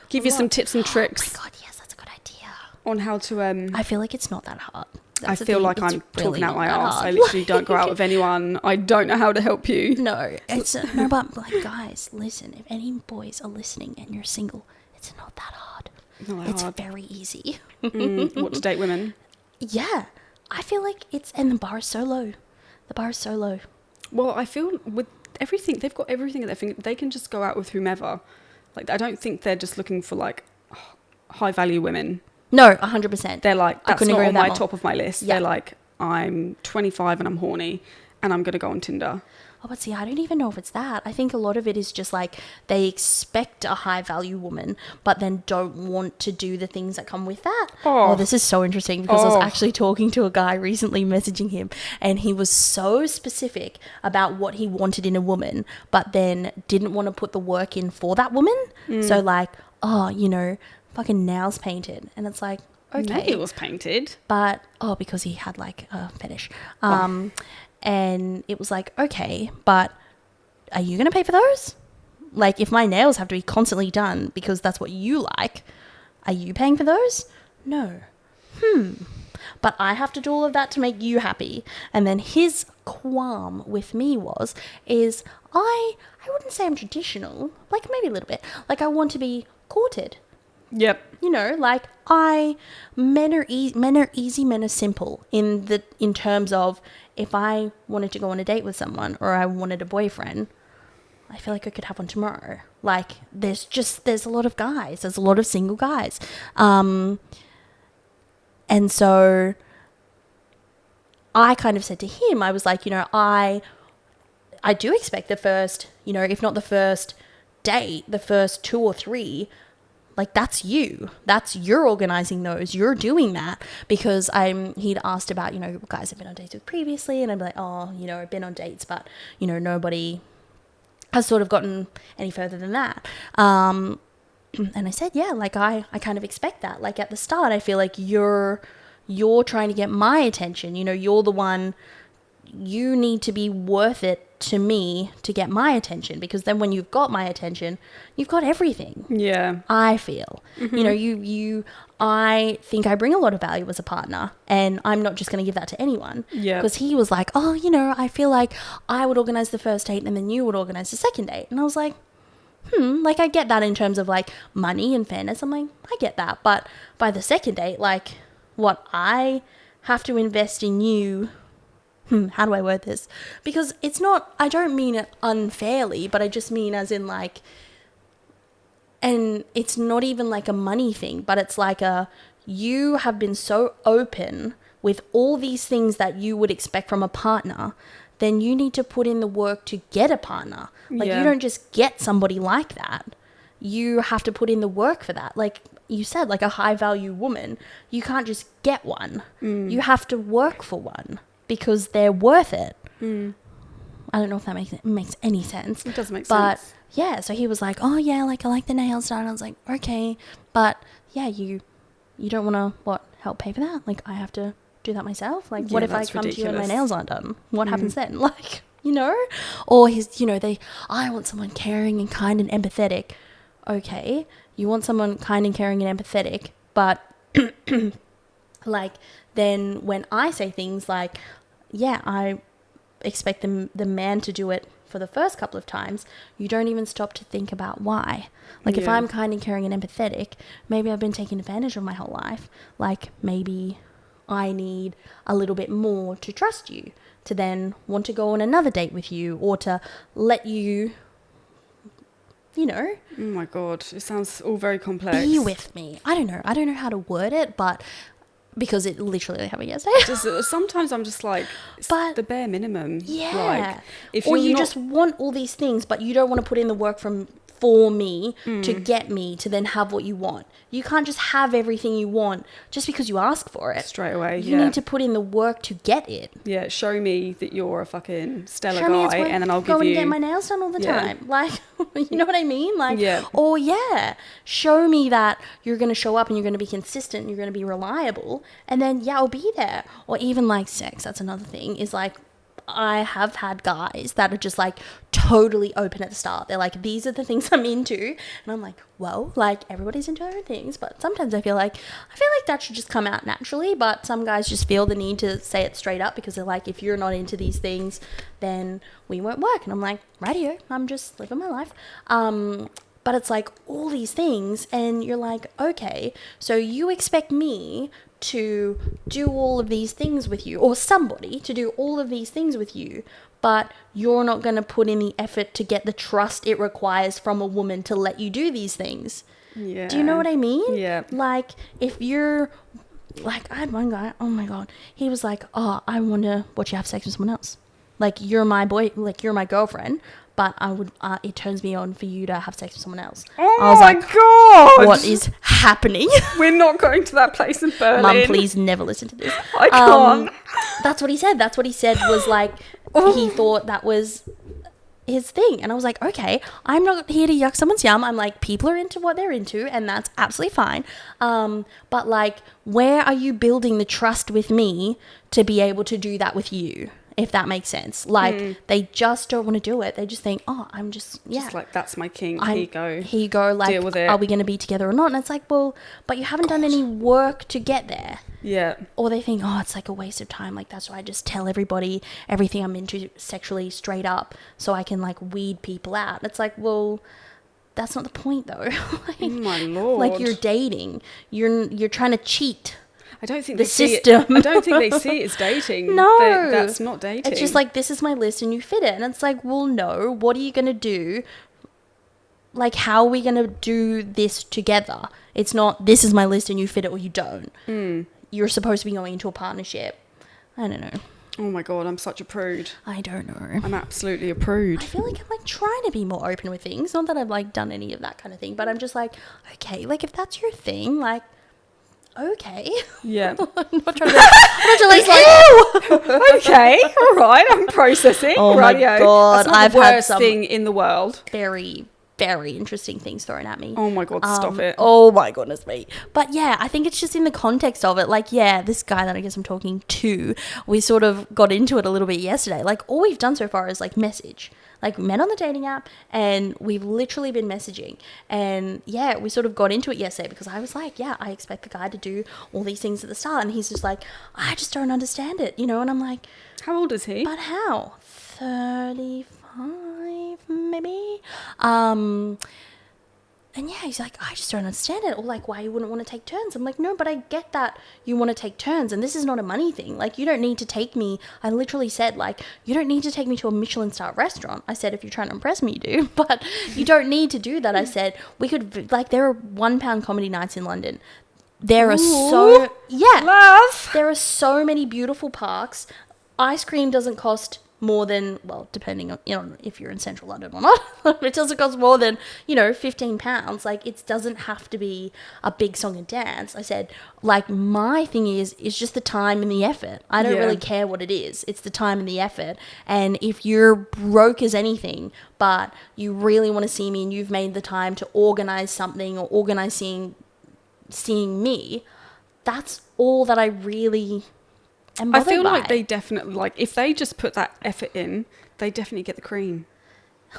Give you some tips and oh my tricks god, yes, that's a good idea. on how to... I feel like it's not that hard. I That's the feel thing, like it's I'm really talking out not my that ass. hard. I literally don't go out with anyone. I don't know how to help you. No, it's no, but like, guys, listen. If any boys are listening and you're single, it's not that hard. Not that It's hard. very easy. What to date women? Yeah, I feel like it's, and the bar is so low. The bar is so low. Well, I feel with everything, they've got everything at their finger. They can just go out with whomever. Like, I don't think they're just looking for like high value women. No, 100%. They're like, I that's couldn't not agree on with that my more. top of my list. Yeah. They're like, I'm 25 and I'm horny and I'm going to go on Tinder. Oh, but see, I don't even know if it's that. I think a lot of it is just like they expect a high value woman, but then don't want to do the things that come with that. Oh. This is so interesting because I Oh. was actually talking to a guy recently, messaging him, and he was so specific about what he wanted in a woman, but then didn't want to put the work in for that woman. So like, oh, you know, fucking nails painted. And it's like, okay. Maybe it was painted. But, because he had like a fetish. And it was like, okay, but are you going to pay for those? Like, if my nails have to be constantly done because that's what you like, are you paying for those? No. But I have to do all of that to make you happy. And then his qualm with me is I wouldn't say I'm traditional, like maybe a little bit. Like, I want to be courted. Yep. You know, like men are easy, men are simple in terms of if I wanted to go on a date with someone or I wanted a boyfriend, I feel like I could have one tomorrow. Like, there's a lot of guys, there's a lot of single guys. And so I kind of said to him, I was like, you know, I do expect the first, you know, if not the first date, the first 2 or 3, like, that's you're organizing those, you're doing that. Because he'd asked about, you know, guys I've been on dates with previously, and I'd be like, oh, you know, I've been on dates, but, you know, nobody has sort of gotten any further than that. And I said, yeah, like, I kind of expect that. Like, at the start, I feel like you're trying to get my attention. You know, you're the one, you need to be worth it to me to get my attention, because then when you've got my attention, you've got everything. Yeah. I feel, you know, I think I bring a lot of value as a partner, and I'm not just going to give that to anyone. Yeah. Because he was like, oh, you know, I feel like I would organize the first date and then you would organize the second date. And I was like, like, I get that in terms of like money and fairness. I'm like, I get that. But by the second date, like, what I have to invest in you, how do I word this? Because it's not, I don't mean it unfairly, but I just mean as in like, and it's not even like a money thing, but it's like you have been so open with all these things that you would expect from a partner, then you need to put in the work to get a partner. Like, you don't just get somebody like that. You have to put in the work for that. Like you said, like a high value woman, you can't just get one. You have to work for one because they're worth it. I don't know if that makes any sense. It does make but sense. Yeah, so he was like, oh yeah, like I like the nails done. I was like, okay, but yeah, you don't want to help pay for that? Like, I have to do that myself? Like, what if I come to you and my nails aren't done? What happens then? Like, you know? Or I want someone caring and kind and empathetic. Okay, you want someone kind and caring and empathetic, but like, then when I say things like, yeah, I expect the man to do it for the first couple of times, you don't even stop to think about why. Like, if I'm kind and caring and empathetic, maybe I've been taken advantage of my whole life. Like, maybe I need a little bit more to trust you, to then want to go on another date with you, or to let you, you know. Oh my God, it sounds all very complex. Be with me. I don't know how to word it, but because it literally happened yesterday. Sometimes I'm just like, it's but the bare minimum. Yeah. Like, if or you're you not... just want all these things, but you don't want to put in the work for me to get me to then have what you want. You can't just have everything you want just because you ask for it. Straight away, You need to put in the work to get it. Yeah, show me that you're a fucking stellar Show me it's guy, worth and then I'll give go you... and get my nails done all the time. Like, you know what I mean? Like, or show me that you're going to show up and you're going to be consistent and you're going to be reliable, and then I'll be there. Or even like sex, that's another thing, is like, I have had guys that are just like totally open at the start. They're like, these are the things I'm into. And I'm like, well, like, everybody's into their own things. But sometimes I feel like that should just come out naturally. But some guys just feel the need to say it straight up because they're like, if you're not into these things, then we won't work. And I'm like, radio, I'm just living my life. But it's like all these things, and you're like, okay, so you expect me to do all of these things with you, or somebody to do all of these things with you, but you're not going to put in the effort to get the trust it requires from a woman to let you do these things. Yeah. Do you know what I mean? Yeah. Like, if you're like, I had one guy, oh my God, he was like, oh, I want to watch you have sex with someone else. Like, you're my boy, like, you're my girlfriend, but I would, it turns me on for you to have sex with someone else. Oh I was my like, God! what is happening? We're not going to that place in Berlin. Mum, please never listen to this. I can't. That's what he said. That's what he said was like, he thought that was his thing. And I was like, okay, I'm not here to yuck someone's yum. I'm like, people are into what they're into, and that's absolutely fine. But like, where are you building the trust with me to be able to do that with you? If that makes sense. Like, they just don't want to do it. They just think, oh, I'm just, yeah. Just like, that's my kink. Here you go. Here you go. Like, deal with it. Are we going to be together or not? And it's like, well, but you haven't done any work to get there. Yeah. Or they think, oh, it's like a waste of time. Like, that's why I just tell everybody everything I'm into sexually straight up so I can, like, weed people out. It's like, well, that's not the point, though. Like, Oh, my Lord. like, you're dating. You're trying to cheat. I don't think the they see system. it. I don't think they see it as dating. No. That's not dating. It's just like, this is my list and you fit it. And it's like, well, no. What are you going to do? Like, how are we going to do this together? It's not, this is my list and you fit it or you don't. You're supposed to be going into a partnership. I don't know. Oh my God, I'm such a prude. I don't know. I'm absolutely a prude. I feel like I'm like trying to be more open with things. Not that I've like done any of that kind of thing, but I'm just like, okay, like if that's your thing, like, okay. Yeah. I'm not trying to like, Okay, all right, I'm processing. Oh my Radio. God, That's not I've the had worst some- thing in the world. very, very interesting things thrown at me. Oh my God, stop it. Oh my goodness me. But yeah, I think it's just in the context of it. Like, yeah, this guy that I guess I'm talking to, we sort of got into it a little bit yesterday. Like, all we've done so far is like message. Like, we met on the dating app and we've literally been messaging. And yeah, we sort of got into it yesterday because I was like, yeah, I expect the guy to do all these things at the start. And he's just like, I just don't understand it, you know? And I'm like, How old is he? but how? 35 maybe? And yeah, he's like, I just don't understand it. Or like, why you wouldn't want to take turns. I'm like, no, but I get that you want to take turns. And this is not a money thing. Like, you don't need to take me. I literally said, like, you don't need to take me to a Michelin star restaurant. I said, if you're trying to impress me, you do. But you don't need to do that. I said, we could, like, there are £1 comedy nights in London. There are so, yeah. Love. There are so many beautiful parks. Ice cream doesn't cost more than, well, depending on, you know, if you're in central London or not, it doesn't cost more than, you know, £15. Like, it doesn't have to be a big song and dance. I said, like, my thing is just the time and the effort. I don't really care what it is. It's the time and the effort. And if you're broke as anything, but you really want to see me and you've made the time to organize something or organize seeing me, that's all that I really am bothered I feel by. like they definitely, like, if they just put that effort in, they definitely get the cream.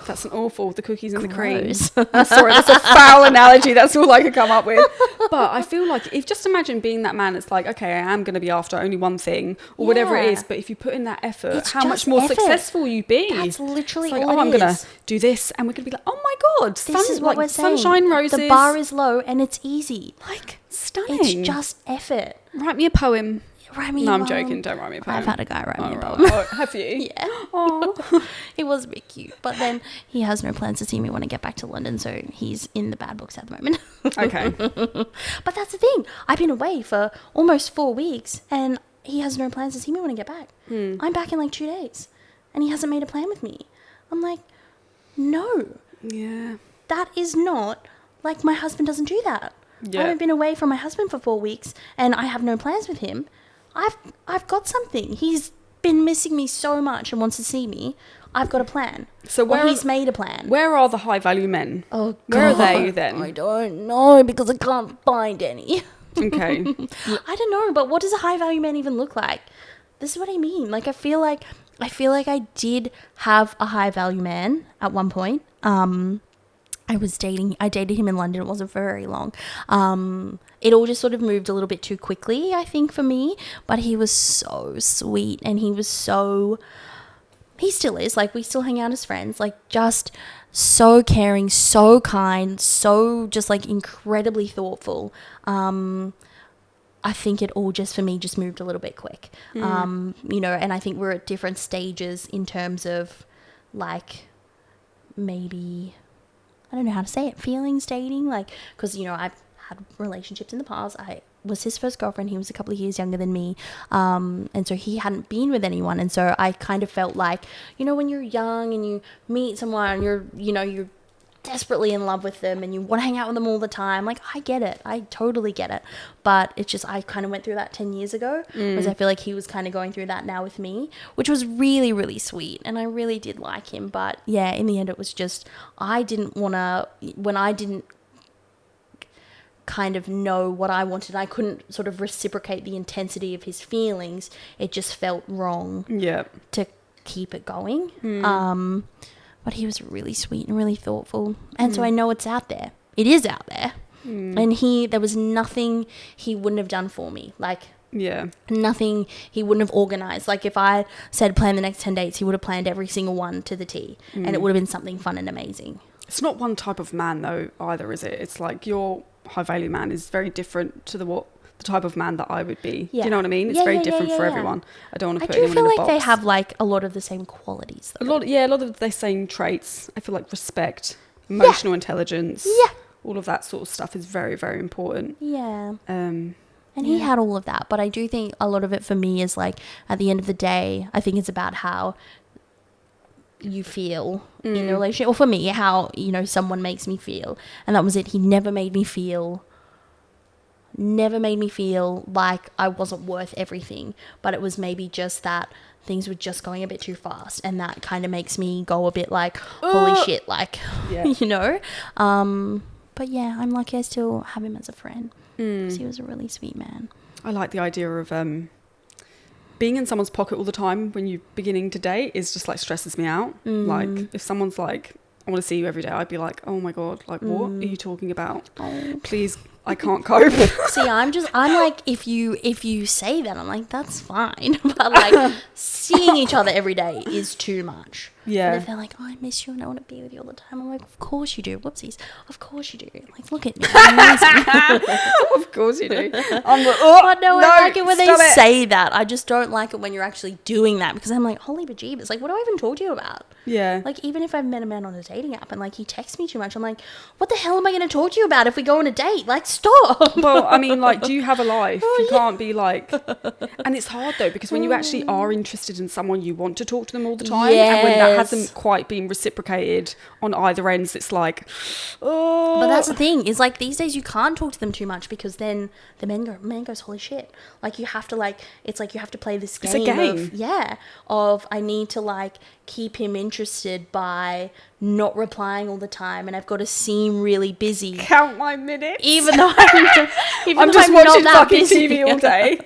That's an awful, the cookies and the cream. Gross. I'm sorry, that's a foul analogy. That's all I could come up with. But I feel like, if just imagine being that man, it's like, okay, I am going to be after only one thing or whatever it Yeah. is. But if you put in that effort, It's how much just more effort. successful you'd be. That's literally It's like, all oh, it I'm going to is. do this. And we're going to be like, oh my God, This is what like we're saying. sunshine roses. The bar is low and it's easy. like stunning. It's just effort. Write me a poem. Write me No, a I'm poem. joking. Don't write me a poem. I've had a guy write me a right. poem. Oh, have you? Yeah. Oh. It was a bit cute. But then he has no plans to see me when I get back to London, so he's in the bad books at the moment. Okay. But that's the thing. I've been away for almost 4 weeks and he has no plans to see me when I get back. I'm back in like 2 days and he hasn't made a plan with me. I'm like, no, Yeah. that is not, like, my husband doesn't do that. Yeah. I haven't been away from my husband for 4 weeks and I have no plans with him. I've got something. He's been missing me so much and wants to see me. I've got a plan. So Or he's made a plan. Where are the high value men? Oh, God. Where are they then? I don't know because I can't find any. Okay. I don't know, but what does a high value man even look like? This is what I mean. Like, I feel like I did have a high value man at one point. I dated him in London. It wasn't for very long. It all just sort of moved a little bit too quickly, I think, for me. But he was so sweet and he still is. Like, we still hang out as friends. Like, just so caring, so kind, so just like incredibly thoughtful. I think it all just, for me, just moved a little bit quick. You know, and I think we're at different stages in terms of, like, maybe, I don't know how to say it, feelings, dating, like, because, you know, I've had relationships in the past. I was his first girlfriend. He was a couple of years younger than me. And so he hadn't been with anyone. And so I kind of felt like, you know, when you're young and you meet someone and you're desperately in love with them and you want to hang out with them all the time. Like, I get it. I totally get it. But it's just, I kind of went through that 10 years ago, whereas I feel like he was kind of going through that now with me, which was really, really sweet. And I really did like him. But yeah, in the end, it was just, I didn't want to, when I didn't kind of know what I wanted, I couldn't sort of reciprocate the intensity of his feelings. It just felt wrong to keep it going. But he was really sweet and really thoughtful. And so I know it's out there. It is out there. And there was nothing he wouldn't have done for me. Like, nothing he wouldn't have organized. Like, if I said plan the next 10 dates, he would have planned every single one to the T. And it would have been something fun and amazing. It's not one type of man though either, is it? It's like your high value man is very different to the type of man that I would be. Do you know what I mean? It's very different for everyone. I don't want to put anyone in a box. I do feel like they have like a lot of the same qualities though. A lot of the same traits. I feel like respect, emotional intelligence, all of that sort of stuff is very, very important. And he had all of that, but I do think a lot of it for me is like, at the end of the day, I think it's about how you feel in a relationship, or for me, how, you know, someone makes me feel. And that was it. He never made me feel like I wasn't worth everything, but it was maybe just that things were just going a bit too fast, and that kind of makes me go a bit like, holy shit, like, you know. But yeah, I'm lucky I still have him as a friend, because he was a really sweet man. I like the idea of being in someone's pocket all the time when you're beginning to date is just like stresses me out. Like, if someone's like, I want to see you every day, I'd be like, oh my God, like, what are you talking about? Please, I can't cope. See, I'm like, if you say that, I'm like, that's fine. But like, seeing each other every day is too much. Yeah. And if they're like, oh, I miss you and I want to be with you all the time, I'm like, of course you do. Whoopsies. Of course you do. Like, look at me. Of course you do. I'm like, but no, I like it when they say that. I just don't like it when you're actually doing that, because I'm like, holy bejeebus. Like, what do I even talk to you about? Yeah. Like, even if I've met a man on a dating app and like he texts me too much, I'm like, what the hell am I going to talk to you about if we go on a date? Like, stop. Well, I mean, like, do you have a life? You can't be like, and it's hard though, because when you actually are interested in someone, you want to talk to them all the time. And when that hasn't quite been reciprocated on either ends, it's like, oh. But that's the thing, is like, these days you can't talk to them too much, because then the man goes, holy shit. Like, you have to like, it's like you have to play this game. It's a game. Of I need to like keep him interested by not replying all the time, and I've got to seem really busy. Count my minutes. Even though I'm just watching fucking TV all day.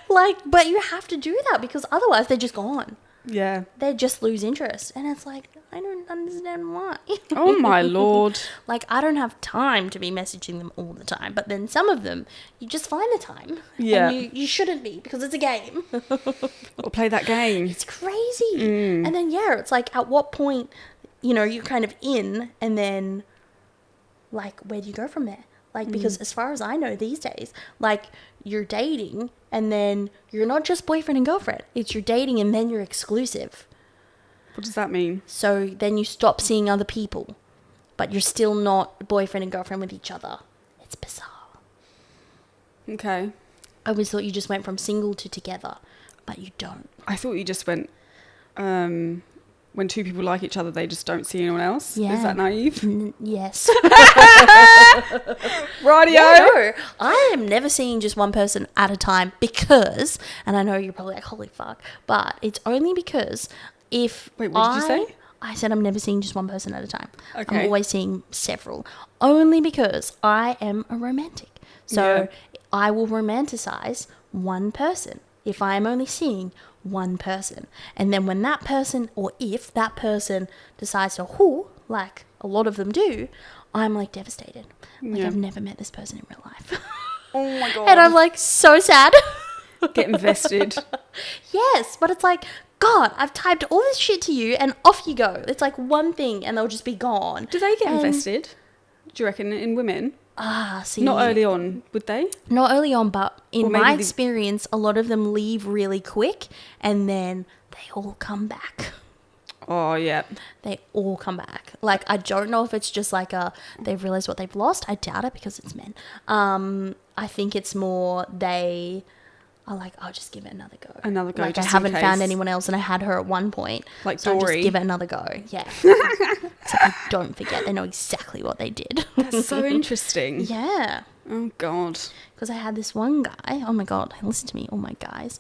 Like, but you have to do that, because otherwise they're just gone. Yeah. They just lose interest. And it's like, I don't understand why. Oh my Lord. Like, I don't have time to be messaging them all the time. But then some of them, you just find the time. Yeah. And you shouldn't be, because it's a game. Or play that game. It's crazy. And then, it's like, at what point, you know, you're kind of in, and then, like, where do you go from there? Like, because as far as I know these days, like, you're dating, and then you're not just boyfriend and girlfriend. It's you're dating, and then you're exclusive. What does that mean? So then you stop seeing other people, but you're still not boyfriend and girlfriend with each other. It's bizarre. Okay. I always thought you just went from single to together, but you don't. I thought you just went, when two people like each other, they just don't see anyone else. Yeah. Is that naive? Yes. Radio. Yeah, no, I am never seeing just one person at a time, because, and I know you're probably like, holy fuck, but it's only because if Wait, what did you say? I said I'm never seeing just one person at a time. Okay. I'm always seeing several, only because I am a romantic. So I will romanticize one person if I am only seeing one person. And then when that person, or if that person decides to, like a lot of them do, I'm like devastated. Like, I've never met this person in real life. Oh my God. And I'm like so sad. Get invested. Yes, but it's like, God, I've typed all this shit to you and off you go. It's like one thing and they'll just be gone. Do they get invested? Do you reckon, in women? See. Not early on, would they? Not early on, but in my experience, a lot of them leave really quick and then they all come back. Oh, yeah. They all come back. Like, I don't know if it's just like they've realized what they've lost. I doubt it, because it's men. I think it's more they I'll just give it another go. Another go, Like, I just in haven't found case. anyone else, and I had her at one point. Like so I'll Dory. just give it another go. Yeah. So they don't forget. They know exactly what they did. That's so interesting. Yeah. Oh, God. Because I had this one guy. Oh, my God. Listen to me. Oh, my guys.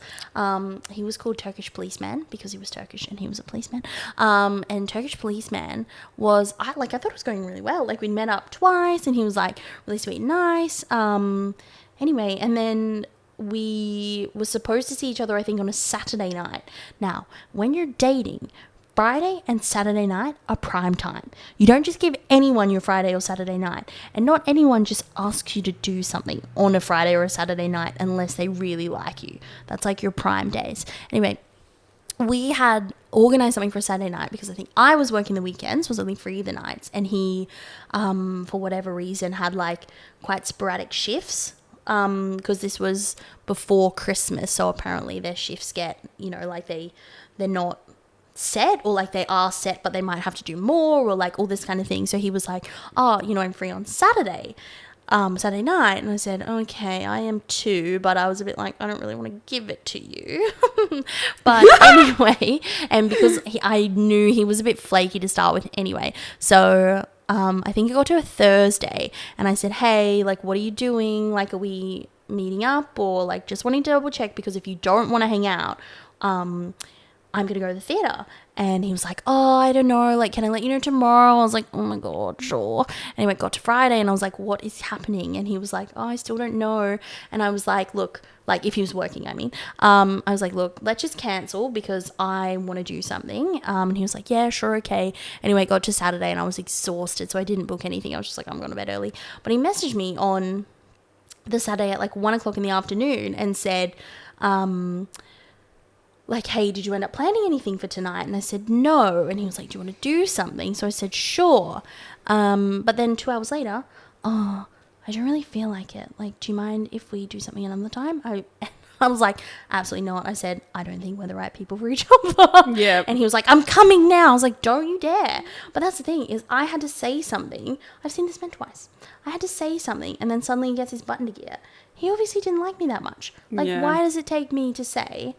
He was called Turkish Policeman because he was Turkish and he was a policeman. And Turkish Policeman was, I thought it was going really well. Like, we met up twice and he was, like, really sweet and nice. Anyway, and then we were supposed to see each other, I think, on a Saturday night. Now, when you're dating, Friday and Saturday night are prime time. You don't just give anyone your Friday or Saturday night. And not anyone just asks you to do something on a Friday or a Saturday night unless they really like you. That's like your prime days. Anyway, we had organized something for Saturday night because I think I was working the weekends, was only free the nights. And he, for whatever reason, had like quite sporadic shifts. Because this was before Christmas. So apparently their shifts get, like they're not set, or like they are set but they might have to do more, or like all this kind of thing. So he was like, I'm free on Saturday night. And I said, okay, I am too, but I was a bit like, I don't really want to give it to you. But anyway, and because I knew he was a bit flaky to start with anyway, so I think it got to a Thursday and I said, hey, like, what are you doing? Like, are we meeting up, or like just wanting to double check, because if you don't want to hang out, I'm going to go to the theatre. And he was like, I don't know, like, can I let you know tomorrow? I was like, oh my God, sure. Anyway, got to Friday and I was like, what is happening? And he was like, I still don't know. And I was like, look, like, if he was working, I mean, I was like, look, let's just cancel because I want to do something. And he was like, yeah, sure, okay. Anyway, got to Saturday and I was exhausted, so I didn't book anything. I was just like, I'm going to bed early. But he messaged me on the Saturday at like 1:00 in the afternoon and said, like, hey, did you end up planning anything for tonight? And I said, no. And he was like, do you want to do something? So I said, sure. But then 2 hours later, I don't really feel like it. Like, do you mind if we do something another time? I was like, absolutely not. I said, I don't think we're the right people for each other. Yeah. And he was like, I'm coming now. I was like, don't you dare. But that's the thing, is I had to say something. I've seen this man twice. I had to say something, and then suddenly he gets his butt into gear. He obviously didn't like me that much. Like, Yeah. why does it take me to say,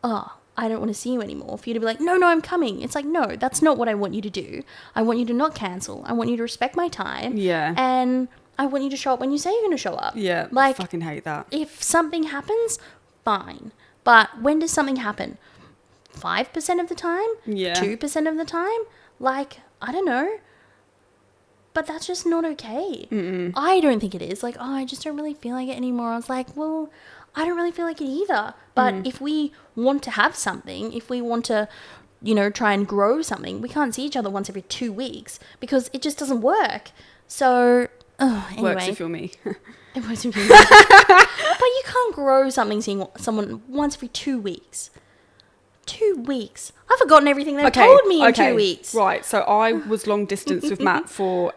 I don't want to see you anymore, for you to be like, no, I'm coming? It's like, no, that's not what I want you to do. I want you to not cancel. I want you to respect my time. Yeah. And I want you to show up when you say you're going to show up. Yeah. Like, I fucking hate that. if something happens, fine. But when does something happen? 5% of the time? Yeah. 2% of the time? Like, I don't know. But that's just not okay. Mm-mm. I don't think it is. Like, I just don't really feel like it anymore. I was like, well, I don't really feel like it either. But if we want to have something, if we want to, try and grow something, we can't see each other once every 2 weeks because it just doesn't work. So, anyway. Works if you're me. It works if you're me. But you can't grow something seeing someone once every 2 weeks. 2 weeks. I've forgotten everything they've told me in 2 weeks. Right. So I was long distance with Matt for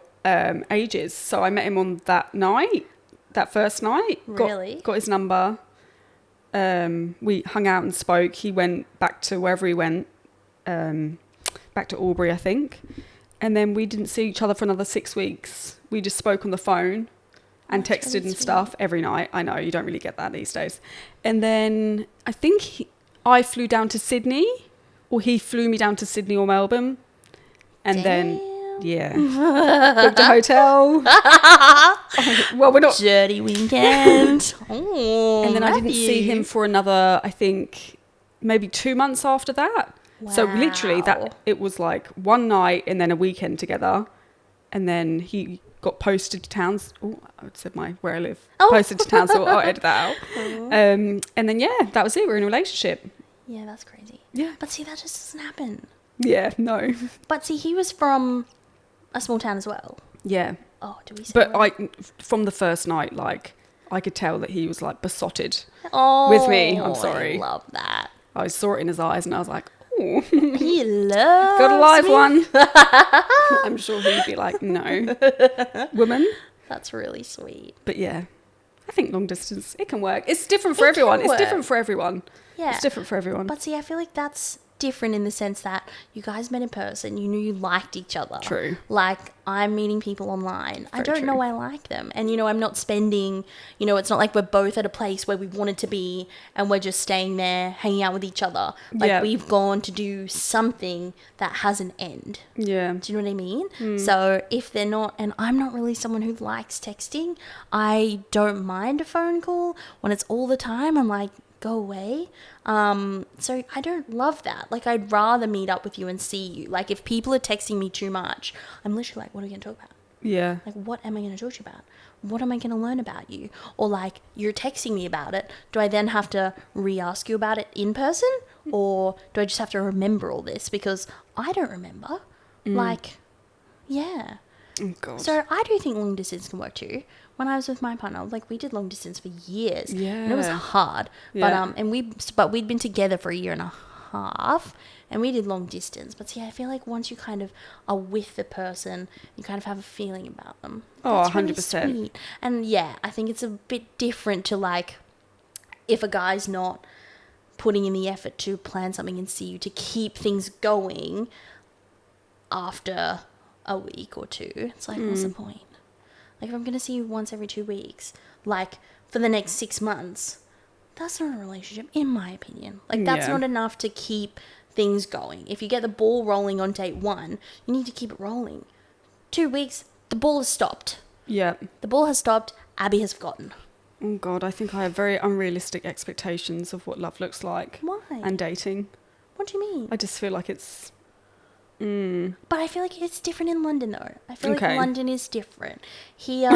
ages. So I met him on that first night. Really? Got his number. We hung out and spoke. He went back to wherever he went, back to Albury, I think. And then we didn't see each other for another 6 weeks. We just spoke on the phone and That's texted really and sweet. stuff every night. I know, you don't really get that these days. And then I think I flew down to Sydney, or he flew me down to Sydney or Melbourne. And then, yeah, booked a hotel. Well, we're not. Dirty weekend. Oh, And then I didn't Matthew. see him for another, I think, maybe 2 months after that. So literally Wow. it was like one night and then a weekend together. And then he got posted to Towns. Oh, I said where I live. Oh. Posted to Townsville. I'll edit that out. And then, yeah, that was it. We're in a relationship. Yeah, that's crazy. Yeah. But see, that just doesn't happen. Yeah, no. But see, he was from a small town as well. Yeah. Oh, do we say But where? from the first night, like, I could tell that he was, like, besotted. Oh, with me, I'm sorry. I love that. I saw it in his eyes and I was like, oh, He loves got a live me. one. I'm sure he'd be like, no, woman. That's really sweet. But yeah, I think long distance, it can work. It's different for It everyone. can It's work. different for everyone. Yeah. It's different for everyone. But see, I feel like that's different in the sense that you guys met in person, you knew you liked each other. True. Like, I'm meeting people online. I don't true. know I like them. And, you know, I'm not spending, you know, it's not like we're both at a place where we wanted to be and we're just staying there, hanging out with each other. Like, Yeah. we've gone to do something that has an end. Yeah. Do you know what I mean? So if they're not, and I'm not really someone who likes texting, I don't mind a phone call. When it's all the time, I'm like, go away. So I don't love that. Like, I'd rather meet up with you and see you. Like, if people are texting me too much, I'm literally like, what are we going to talk about? Yeah. Like, what am I going to talk to you about? What am I going to learn about you? Or like, you're texting me about it. Do I then have to re-ask you about it in person? Or do I just have to remember all this? Because I don't remember. Like, yeah. Oh, God. So I do think long distance can work too. When I was with my partner, like, we did long distance for years. And it was Yeah. hard. Yeah. But we'd been together for a year and a half and we did long distance. But see, I feel like once you kind of are with the person, you kind of have a feeling about them. Oh, That's really 100%. sweet. And yeah, I think it's a bit different to, like, if a guy's not putting in the effort to plan something and see you, to keep things going after a week or two. It's like, what's the point? Like, if I'm going to see you once every 2 weeks, like, for the next 6 months, that's not a relationship, in my opinion. Like, that's Yeah. not enough to keep things going. If you get the ball rolling on date 1, you need to keep it rolling. 2 weeks, the ball has stopped. Yeah. The ball has stopped. Abby has forgotten. Oh, God. I think I have very unrealistic expectations of what love looks like. Why? And dating. What do you mean? I just feel like it's... But I feel like it's different in London, though. I feel Okay. like London is different. Here,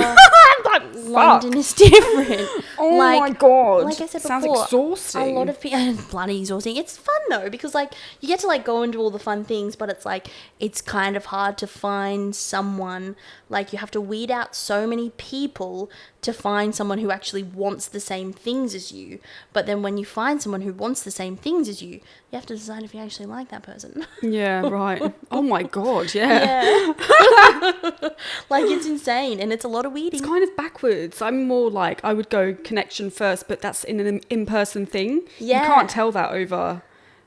Like, London is different. Oh, Like- my God. Like I said Sounds before, exhausting. a lot of people, bloody exhausting. It's fun though, because like you get to like go and do all the fun things, but it's like, it's kind of hard to find someone. Like, you have to weed out so many people to find someone who actually wants the same things as you. But then when you find someone who wants the same things as you have to decide if you actually like that person. Yeah, right. Oh, my God. Yeah. Yeah. Like, it's insane, and it's a lot of weeding. It's kind of backwards. I'm more like, I would go connection first, but that's in an in-person thing. Yeah. You can't tell that over,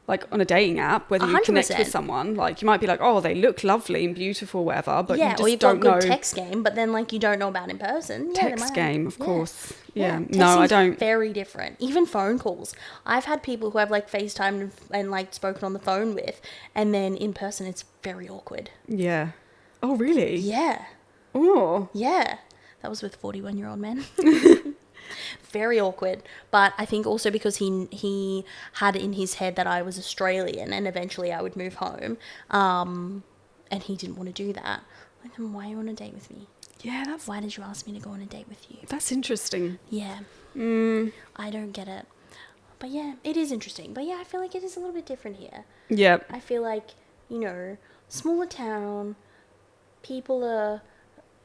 like, on a dating app, whether you connect 100%. with someone. Like, you might be like, oh, they look lovely and beautiful, whatever, but you Yeah, just or you've don't got know. good text game, but then like you don't know about in person. Yeah, they Text might- game, of yeah. course. Yeah. No, texting's I don't. Very different. Even phone calls. I've had people who I've like FaceTimed and like spoken on the phone with, and then in person it's very awkward. Yeah. Oh, really? Yeah, Oh. yeah. That was with 41-year-old men. Very awkward. But I think also because he had in his head that I was Australian and eventually I would move home, and he didn't want to do that. Like, then why are you on a date with me? Yeah, Why did you ask me to go on a date with you? that's interesting. Yeah. I don't get it. But yeah, it is interesting. But yeah, I feel like it is a little bit different here. Yeah. I feel like, you know, smaller town, people are,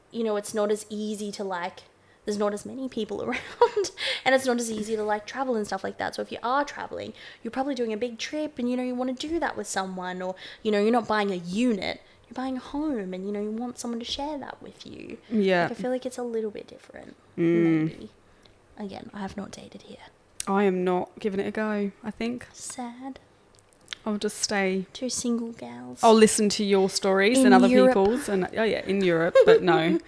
you know, it's not as easy to like, there's not as many people around and it's not as easy to like travel and stuff like that. So if you are traveling, you're probably doing a big trip and, you know, you want to do that with someone, or, you know, you're not buying a unit, you're buying a home and, you know, you want someone to share that with you. Yeah. Like, I feel like it's a little bit different. Maybe. Again, I have not dated here. I am not giving it a go, I think. Sad. I'll just stay. 2 single gals. I'll listen to your stories In and other Europe. people's. And oh, yeah, in Europe, but no.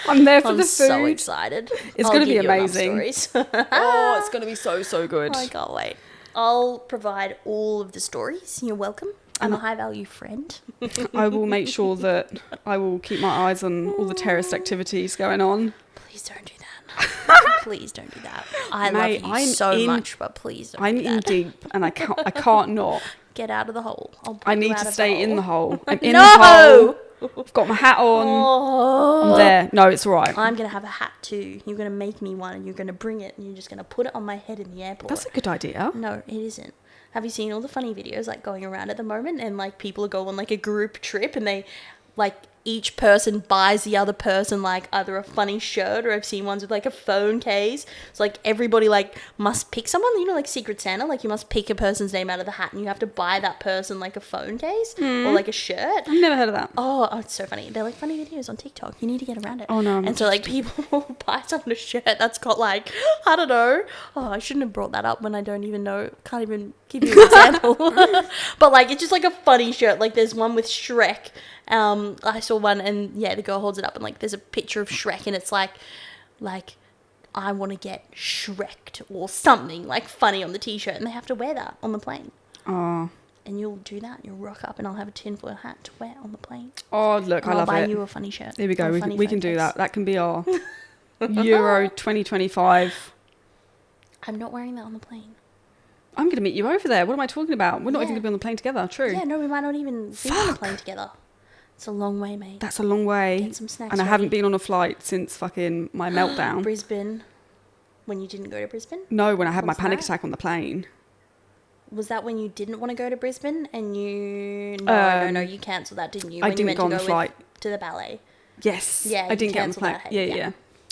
I'm there for I'm the food. so excited. It's I'll gonna be give you enough amazing. stories. Oh, it's going to be so good. I can't wait. I'll provide all of the stories. You're welcome. I'm a high value friend. I will make sure that I will keep my eyes on all the terrorist activities going on. Please don't do that. Please don't do that. I Mate, love you I'm so in- much, but please don't I'm do in that. deep and I can't not. Get out of the hole. I'll pull I you need out to of stay in the hole. hole. I'm in No! the hole. I've got my hat on. Oh. I'm there. No, it's all right. I'm going to have a hat too. You're going to make me one and you're going to bring it and you're just going to put it on my head in the airport. That's a good idea. No, it isn't. Have you seen all the funny videos like going around at the moment, and like people go on like a group trip and they like each person buys the other person like either a funny shirt, or I've seen ones with like a phone case. So like everybody like must pick someone, you know, like Secret Santa, like you must pick a person's name out of the hat and you have to buy that person like a phone case or like a shirt. I've never heard of that. Oh, it's so funny. They're like funny videos on TikTok. You need to get around it. Oh, no, I'm And so like people will buy someone a shirt that's got like, I don't know. Oh, I shouldn't have brought that up when I don't even know. Can't even give you an example. But like it's just like a funny shirt. Like there's one with Shrek. I saw one and yeah, the girl holds it up and like there's a picture of Shrek and it's like I want to get Shreked or something like funny on the t-shirt, and they have to wear that on the plane. Oh. And you'll do that. You'll rock up and I'll have a tinfoil hat to wear on the plane. Oh, look, And I I'll love buy it. you a funny shirt. There we go. or a We funny can, we phone can do case. that. That can be our Euro 2025. I'm not wearing that on the plane. I'm going to meet you over there. What am I talking about? We're not even Yeah. going to be on the plane together. True. Yeah, no, we might not even be on the Fuck. plane together. It's a long way, mate. That's a long way. Get some snacks And I haven't ready. been on a flight since fucking my meltdown. Brisbane. When you didn't go to Brisbane? No, when I had my What's panic that? attack on the plane. Was that when you didn't want to go to Brisbane and you... No, you cancelled that, didn't you? I When you didn't went go on to the with- flight. To the ballet. Yes. Yeah, I you didn't get on the cancelled plane. that, Yeah, yeah. yeah.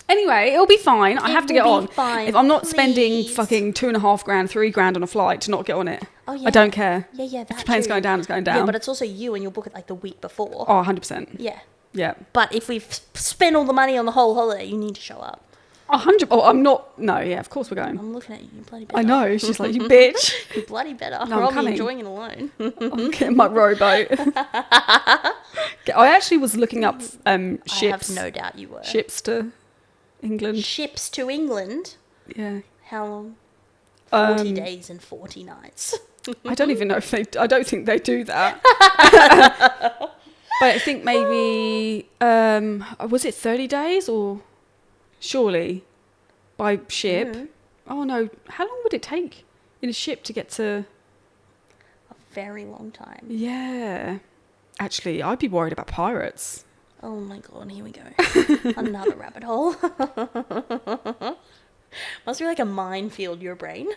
Anyway, it'll be fine. I It have to will get on. be fine, If I'm not spending please. fucking $2,500, $3,000 on a flight to not get on it, Oh, yeah. I don't care. Yeah, If that the plane's too. going down, it's going Yeah, down. but it's also you and you'll book it like the week before. Oh, 100%. Yeah. Yeah. But if we've spent all the money on the whole holiday, you need to show up. 100. Oh, I'm not. No, yeah, of course we're going. I'm looking at you, you bloody better. I know. She's like, you bitch. You bloody better. No, I'm or I'll coming. be enjoying it alone. I'm getting my rowboat. I actually was looking up ships. I have no doubt you were. Ships to England. Ships to England. Yeah. How long? 40 Um, days and 40 nights. I don't even know if they. I don't think they do that. But I think maybe was it 30 days or surely by ship? Mm. Oh no! How long would it take in a ship to get to? A very long time. Yeah. Actually, I'd be worried about pirates. Oh my god, here we go. Another rabbit hole. Must be like a minefield, your brain.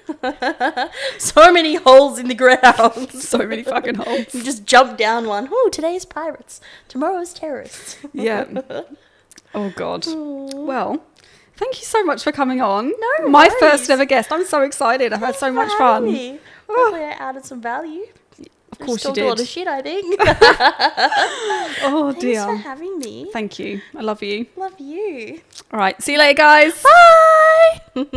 So many holes in the ground. So many fucking holes. You just jump down one. Oh, today's pirates. Tomorrow's terrorists. Yeah. Oh God. Well, thank you so much for coming on. No My worries. first ever guest. I'm so excited. I've had so much fun. Hopefully I added some value. Of course you Talked a lot of did. shit, I think. Oh Thanks dear. for having me. Thank you. I love you. Love you. All right. See you later, guys. Bye.